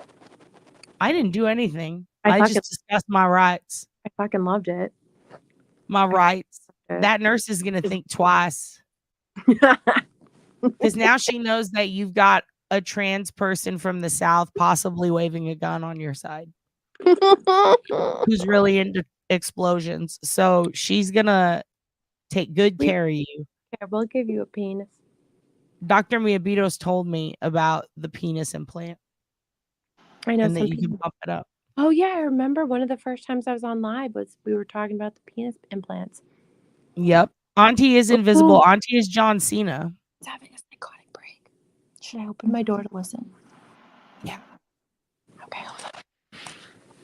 I didn't do anything. I just discussed my rights. I fucking loved it. My rights. That nurse is going to think twice. Because now she knows that you've got a trans person from the South possibly waving a gun on your side who's really into explosions. So she's going to take good care of you. Yeah, we'll give you a penis. Dr. Miyabitos told me about the penis implant. I know. And that you can pump it up. Oh, yeah. I remember one of the first times I was on live was we were talking about the penis implants. Yep. Auntie is invisible. Auntie is John Cena. It's having a psychotic break. Should I open my door to listen? Yeah. Okay, hold on.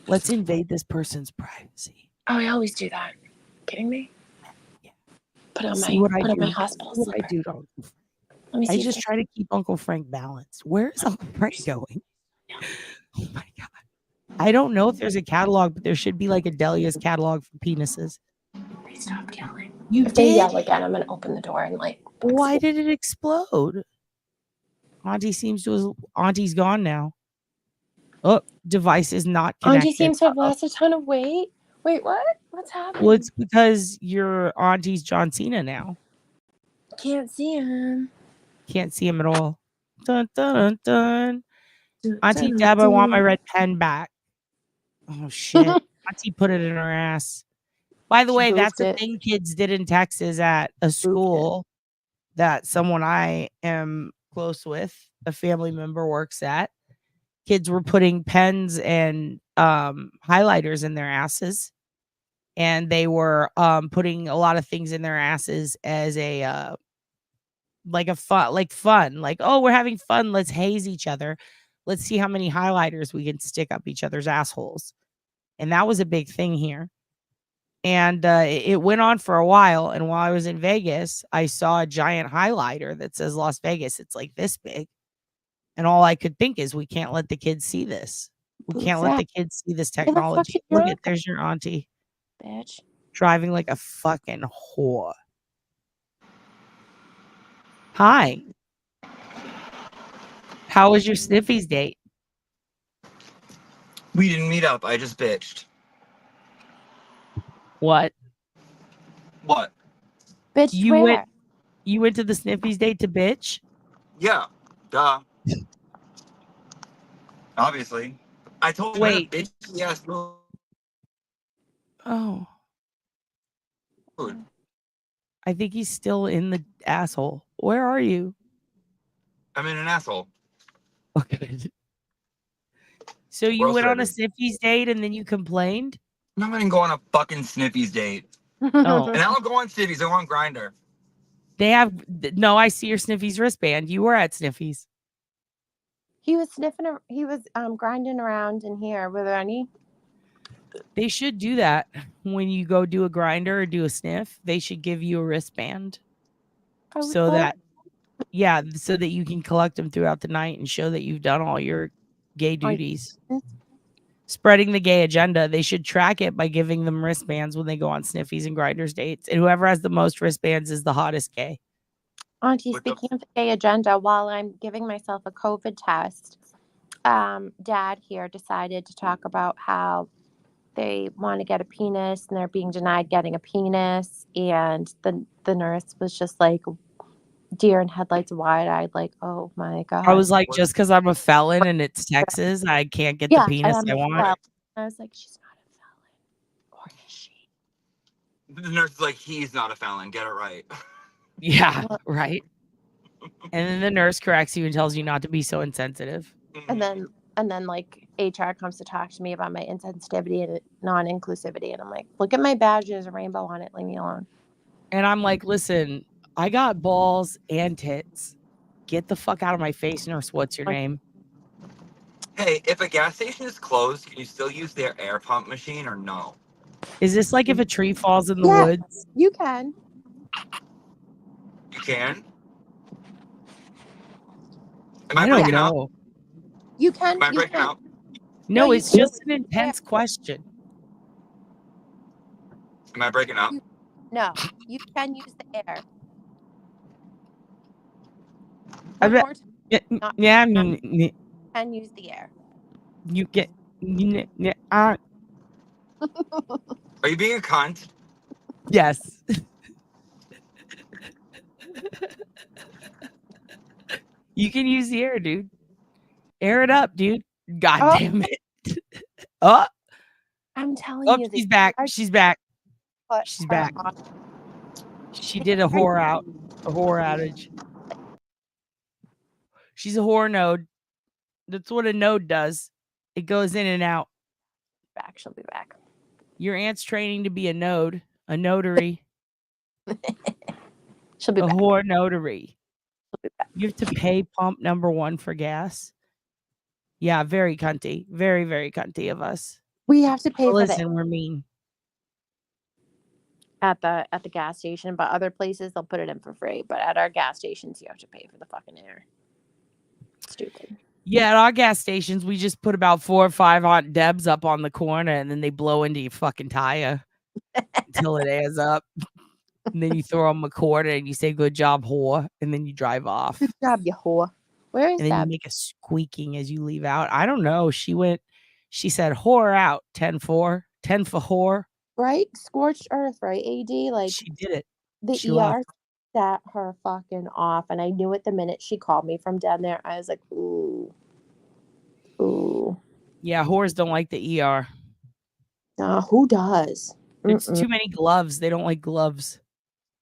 Let's invade this person's privacy. Oh, I always do that. Kidding me? Yeah. Put on my hospital slipper. I do. Let me see. I just try to keep Uncle Frank balanced. Where is Uncle Frank going? Oh my God. I don't know if there's a catalog, but there should be like a Delia's catalog for penises. They stopped yelling. If they yell again, I'm going to open the door and like. Why did it explode? Auntie's gone now. Oh, device is not connected. Auntie seems to have lost a ton of weight. Wait, what? What's happening? Well, it's because your auntie's John Cena now. Can't see him. Can't see him at all. Dun, dun, dun, dun. Auntie Deb, I want my red pen back. Oh, shit. Auntie put it in her ass. By the way, that's the thing kids did in Texas at a school that someone I am close with, a family member works at. Kids were putting pens and highlighters in their asses. And they were putting a lot of things in their asses as a fun. Like, oh, we're having fun. Let's haze each other. Let's see how many highlighters we can stick up each other's assholes. And that was a big thing here. And it went on for a while. And while I was in Vegas, I saw a giant highlighter that says Las Vegas. It's like this big. And all I could think is, we can't let the kids see this. We can't let the kids see this technology. Look at, there's your auntie. Bitch. Driving like a fucking whore. Hi. How was your Sniffies date? We didn't meet up. I just bitched. What? What? Bitch, you went to the Sniffies date to bitch? Yeah. Duh. Obviously. I told you. Wait. Bitch, yes. Oh. Food. I think he's still in the asshole. Where are you? I'm in an asshole. Okay. So you went on a Sniffies date and then you complained? I'm not gonna go on a fucking Sniffies date. Oh. And I don't go on Sniffies. I go on Grindr. They have no. I see your Sniffies wristband. You were at Sniffies. He was he was grinding around in here. Were there any? They should do that when you go do a grinder or do a sniff. They should give you a wristband so that you can collect them throughout the night and show that you've done all your gay duties. Spreading the gay agenda. They should track it by giving them wristbands when they go on Sniffies and Grinders dates. And whoever has the most wristbands is the hottest gay. Auntie, speaking of the gay agenda, while I'm giving myself a COVID test, Dad here decided to talk about how they want to get a penis and they're being denied getting a penis. And the nurse was just like deer in headlights, wide-eyed, like, oh my God. I was like, just because I'm a felon and it's Texas, I can't get the penis I want. I was like, she's not a felon. Or is she? The nurse is like, he's not a felon. Get it right. Yeah, right. And then the nurse corrects you and tells you not to be so insensitive. And then like HR comes to talk to me about my insensitivity and non-inclusivity. And I'm like, look at my badge. There's a rainbow on it. Leave me alone. And I'm like, listen, I got balls and tits. Get the fuck out of my face, nurse. What's your name? Hey, if a gas station is closed, can you still use their air pump machine or no? Is this like if a tree falls in the woods? You can. You can? Am I I don't breaking up? know. You can. Am I You breaking can. up? No, No, you it's can just use an the air. intense question. Am I breaking up? No, you can use the air. I One bet. more time. Not Yeah, can use the air. you get. Are you being a cunt? Yes. You can use the air, dude. Air it up, dude. God Oh. damn it. Oh, I'm telling you, she's back. She's back. put She's her back. on. She did a whore outage. She's a whore node. That's what a node does. It goes in and out. Back. She'll be back. Your aunt's training to be a node, a notary, She'll be a back. whore notary. She'll be back. You have to pay pump number 1 for gas. Yeah, very cunty. Very, very cunty of us. We have to pay But for listen, we're mean. at the gas station, but other places they'll put it in for free. But at our gas stations, you have to pay for the fucking air. Stupid. Yeah, at our gas stations, we just put about 4 or 5 hot debs up on the corner, and then they blow into your fucking tire until it airs up. And then you throw them a quarter and you say, "Good job, whore," and then you drive off. Good job, you whore. Where is And then that? you make a squeaking as you leave out. I don't know. She said, "Whore out, 10-4, 10 for whore." Right? Scorched earth, right, AD? Like, She did it. the She ER left. set her fucking off. And I knew it the minute she called me from down there. I was like, ooh. Ooh. Yeah, whores don't like the ER. Who does? It's too many gloves. They don't like gloves.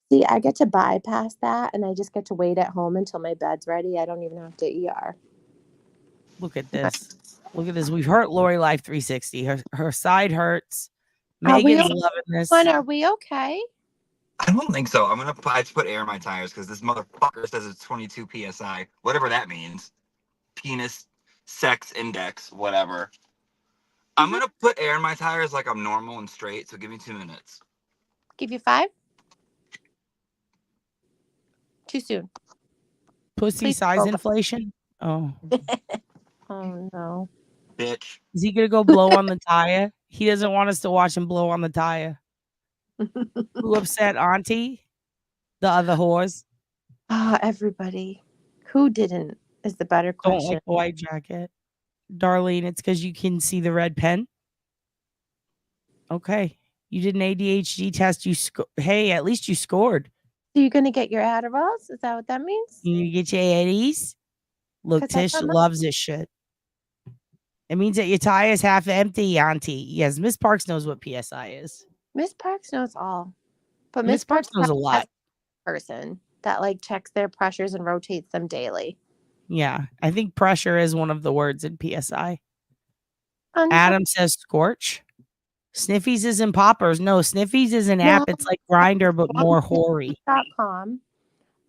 See, I get to bypass that and I just get to wait at home until my bed's ready. I don't even have to ER. Look at this. Look at this. We've hurt Lori Life 360. Her side hurts. Are we Megan's okay? loving this. Are we okay? I don't think so. I have to put air in my tires because this motherfucker says it's 22 psi, whatever that means. Penis sex index, whatever. I'm gonna put air in my tires like I'm normal and straight. So give me 2 minutes. Give you 5? Too soon. Pussy Please size go. inflation. Oh. Oh no. Bitch. Is he gonna go blow on the tire? He doesn't want us to watch him blow on the tire. Who upset Auntie? The other whores. Everybody. Who didn't is the better Don't question. like the white jacket. Darlene, it's because you can see the red pen. Okay. You did an ADHD test. Hey, at least you scored. So you're gonna get your Adderalls? Is that what that means? You get your 80s. Look, 'Cause that's Tish not loves this shit. It means that your tire is half empty, Auntie. Yes, Miss Parks knows what PSI is. Miss Parks knows all. But Miss Parks knows a lot. Person that like checks their pressures and rotates them daily. Yeah, I think pressure is one of the words in PSI. Until Adam says scorch. Sniffies is in poppers. No, Sniffies is an app. It's like Grinder, but more hoary. .com.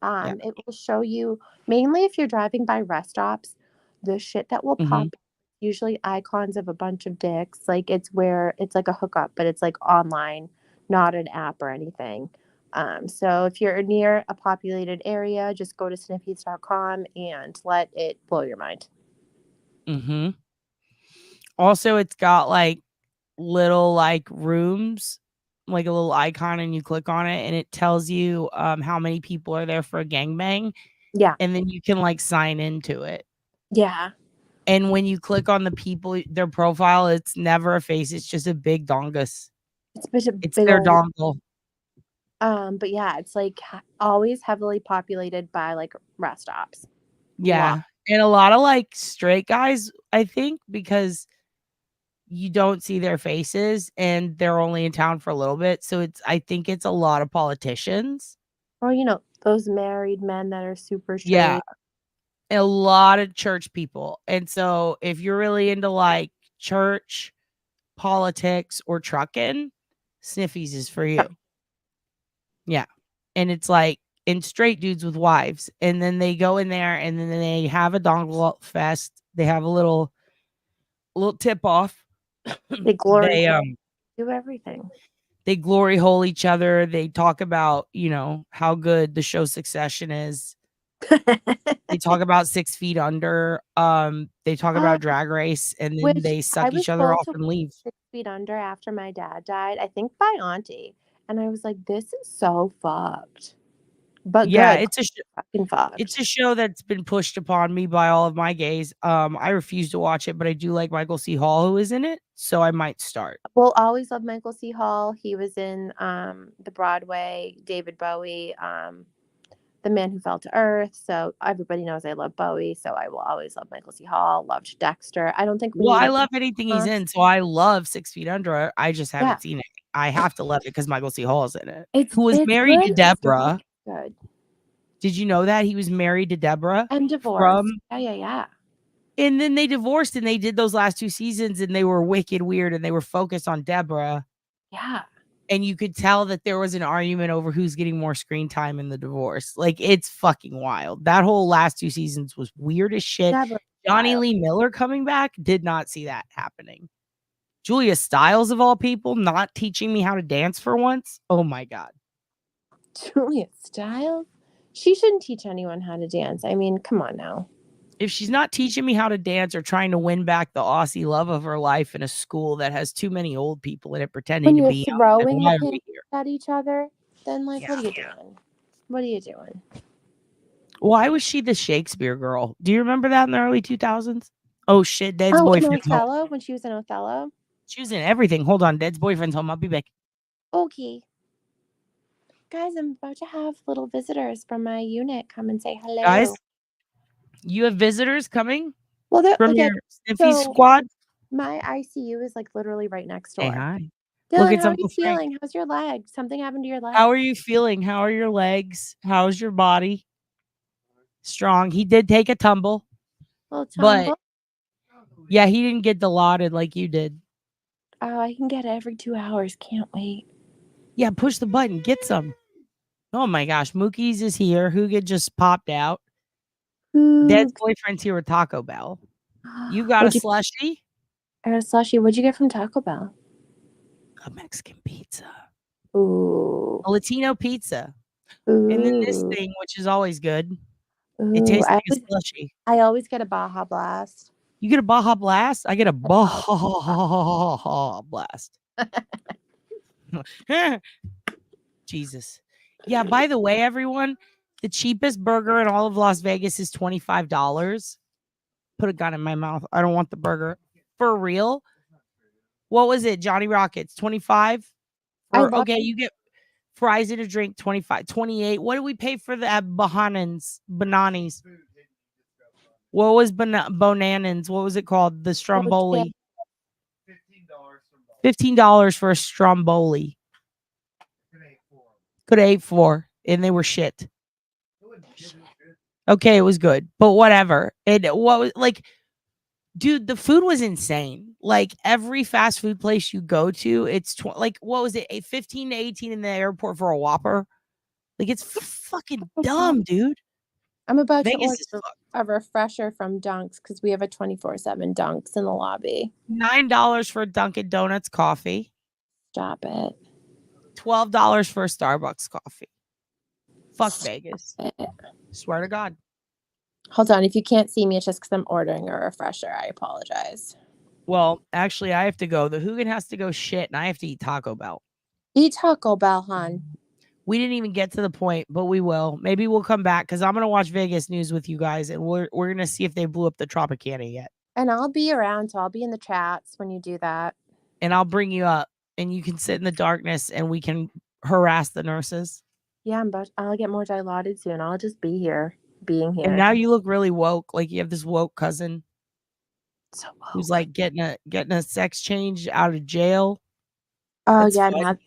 It will show you mainly if you're driving by rest stops, the shit that will pop usually icons of a bunch of dicks. Like it's where it's like a hookup, but it's like online, not an app or anything. So if you're near a populated area, just go to sniffies.com and let it blow your mind. Also, it's got like little like rooms, like a little icon, and you click on it and it tells you how many people are there for a gangbang. Yeah. And then you can like sign into it. Yeah. And when you click on the people, their profile, it's never a face. It's just a big dongus. It's their dongle. But yeah, it's like always heavily populated by like rest stops. Yeah. And a lot of like straight guys, I think, because you don't see their faces and they're only in town for a little bit. So I think it's a lot of politicians. Or, those married men that are super straight. Yeah. A lot of church people. And so if you're really into like church, politics, or trucking, Sniffies is for you. Yeah. And it's like in straight dudes with wives. And then they go in there and then they have a dongle fest. They have a little tip off. They do everything. They glory hole each other. They talk about, how good the show Succession is. They talk about 6 Feet Under. They talk about Drag Race, and then Which they I suck was each other told off to and leave. 6 Feet Under after my dad died, I think by Auntie. And I was like, this is so fucked. But Yeah, good. it's a Fucking fucked. it's a show that's been pushed upon me by all of my gays. I refuse to watch it, but I do like Michael C. Hall, who is in it, so I might start. We'll always love Michael C. Hall. He was in the Broadway, David Bowie, The Man Who Fell to Earth. So everybody knows I love Bowie, so I will always love Michael C. Hall. Loved Dexter. I don't think we Well, need I a love anything he's in, so I love 6 Feet Under. I just Yeah. haven't seen it. I have to love it because Michael C. Hall is in it. It's Who was married to good. The story Deborah. is good. Did you know that? He was married to Deborah. And divorced. Yeah. And then they divorced, and they did those last 2 seasons, and they were wicked weird, and they were focused on Deborah. Yeah. And you could tell that there was an argument over who's getting more screen time in the divorce. Like, it's fucking wild. That whole last 2 seasons was weird as shit. Deborah Johnny Stiles. Lee Miller coming back, did not see that happening. Julia Stiles, of all people, not teaching me how to dance for once. Oh my God. Julia Stiles? She shouldn't teach anyone how to dance. I mean, come on now. If she's not teaching me how to dance or trying to win back the Aussie love of her life in a school that has too many old people in it pretending When to you're be young, then throwing why the are we pins here? at each other, then like, Yeah. what are you doing? What are you doing? Why was she the Shakespeare girl? Do you remember that in the early 2000s? Oh shit, Dead's In boyfriend home. Othello, when she was in Othello? She was in everything. Hold on, Dead's boyfriend's home. I'll be back. Okay. Guys, I'm about to have little visitors from my unit come and say hello. Guys, you have visitors coming Well, from your Sniffy squad? My ICU is like literally right next door. Hey, hi. Dylan, Look, it's how are Uncle you Frank. feeling? How's your leg? Something happened to your leg? How are you feeling? How are your legs? How's your body? Strong. He did take a tumble. Little tumble? But yeah, he didn't get Dilaudid like you did. Oh, I can get it every 2 hours. Can't wait. Yeah, push the button. Get some. Oh my gosh. Mookie's is here. Hugid just popped out. Dead's boyfriend's here with Taco Bell. You got a slushie? I got a slushie. What'd you get from Taco Bell? A Mexican pizza. Ooh. A Latino pizza. Ooh. And then this thing, which is always good. Ooh. It tastes like a slushie. I always get a Baja Blast. You get a Baja Blast? I get a Baja Blast. Jesus. Yeah, by the way, everyone, the cheapest burger in all of Las Vegas is $25. Put a gun in my mouth. I don't want the burger. For real? What was it, Johnny Rockets? 25? Okay, you get fries and a drink, 25, 28. What did we pay for the Bananis? What was Bonanans? What was it called? The Stromboli. $15 for a Stromboli. Could have ate 4, and they were shit. Okay, it was good, but whatever. What was like, dude, the food was insane. Like every fast food place you go to, it's like, what was it? 15 to 18 in the airport for a Whopper. Like, it's fucking dumb, dude. I'm about Vegas to order a refresher from Dunks because we have a 24/7 Dunks in the lobby. $9 for a Dunkin' Donuts coffee. Stop it. $12 for a Starbucks coffee. Fuck Vegas. Swear to God. Hold on. If you can't see me, it's just because I'm ordering a refresher. I apologize. Well, actually, I have to go. The Hugin has to go shit, and I have to eat Taco Bell. Eat Taco Bell, hon. We didn't even get to the point, but we will. Maybe we'll come back because I'm gonna watch Vegas news with you guys, and we're gonna see if they blew up the Tropicana yet. And I'll be around, so I'll be in the chats when you do that. And I'll bring you up, and you can sit in the darkness, and we can harass the nurses. Yeah, but I'll get more Dilaudid soon. I'll just be here, being here. And now you look really woke. Like you have this woke cousin, so woke. Who's like getting a sex change out of jail. Oh That's yeah, fun.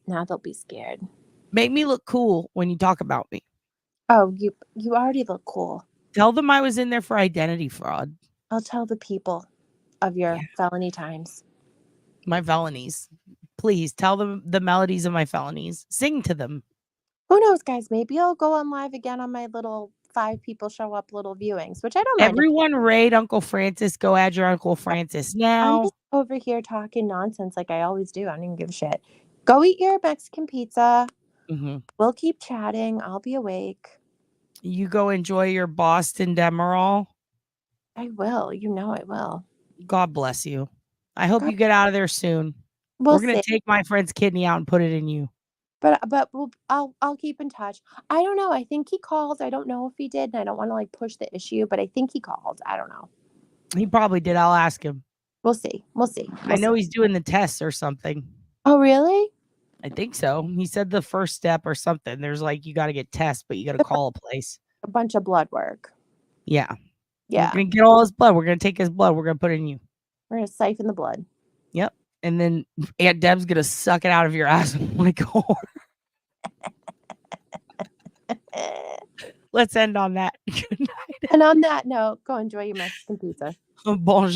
now they'll be scared. Make me look cool when you talk about me. Oh, you already look cool. Tell them I was in there for identity fraud. I'll tell the people of your felony times. My felonies. Please tell them the melodies of my felonies. Sing to them. Who knows, guys? Maybe I'll go on live again on my little 5 people show up little viewings, which I don't mind. Everyone raid Uncle Francis. Go add your Uncle Francis now. I'm just over here talking nonsense like I always do. I don't even give a shit. Go eat your Mexican pizza. Mm-hmm. We'll keep chatting. I'll be awake. You go enjoy your Boston Demerol. I will. You know I will. God bless you. I hope God- you get out of there soon. We'll We're gonna see. take my friend's kidney out and put it in you. But I'll keep in touch. I don't know. I think he called. I don't know if he did, and I don't want to like push the issue, but I think he called. I don't know. He probably did. I'll ask him. We'll see. We'll see. I know he's doing the tests or something. Oh, really? I think so. He said the first step or something. There's like you got to get tests, but you got to call a place. A bunch of blood work. Yeah. Yeah. We're gonna get all his blood. We're gonna take his blood. We're gonna put it in you. We're gonna siphon the blood. Yep. And then Aunt Deb's gonna suck it out of your ass like a whore. Let's end on that. Good night. And on that note, go enjoy your Mexican pizza. Bonjour.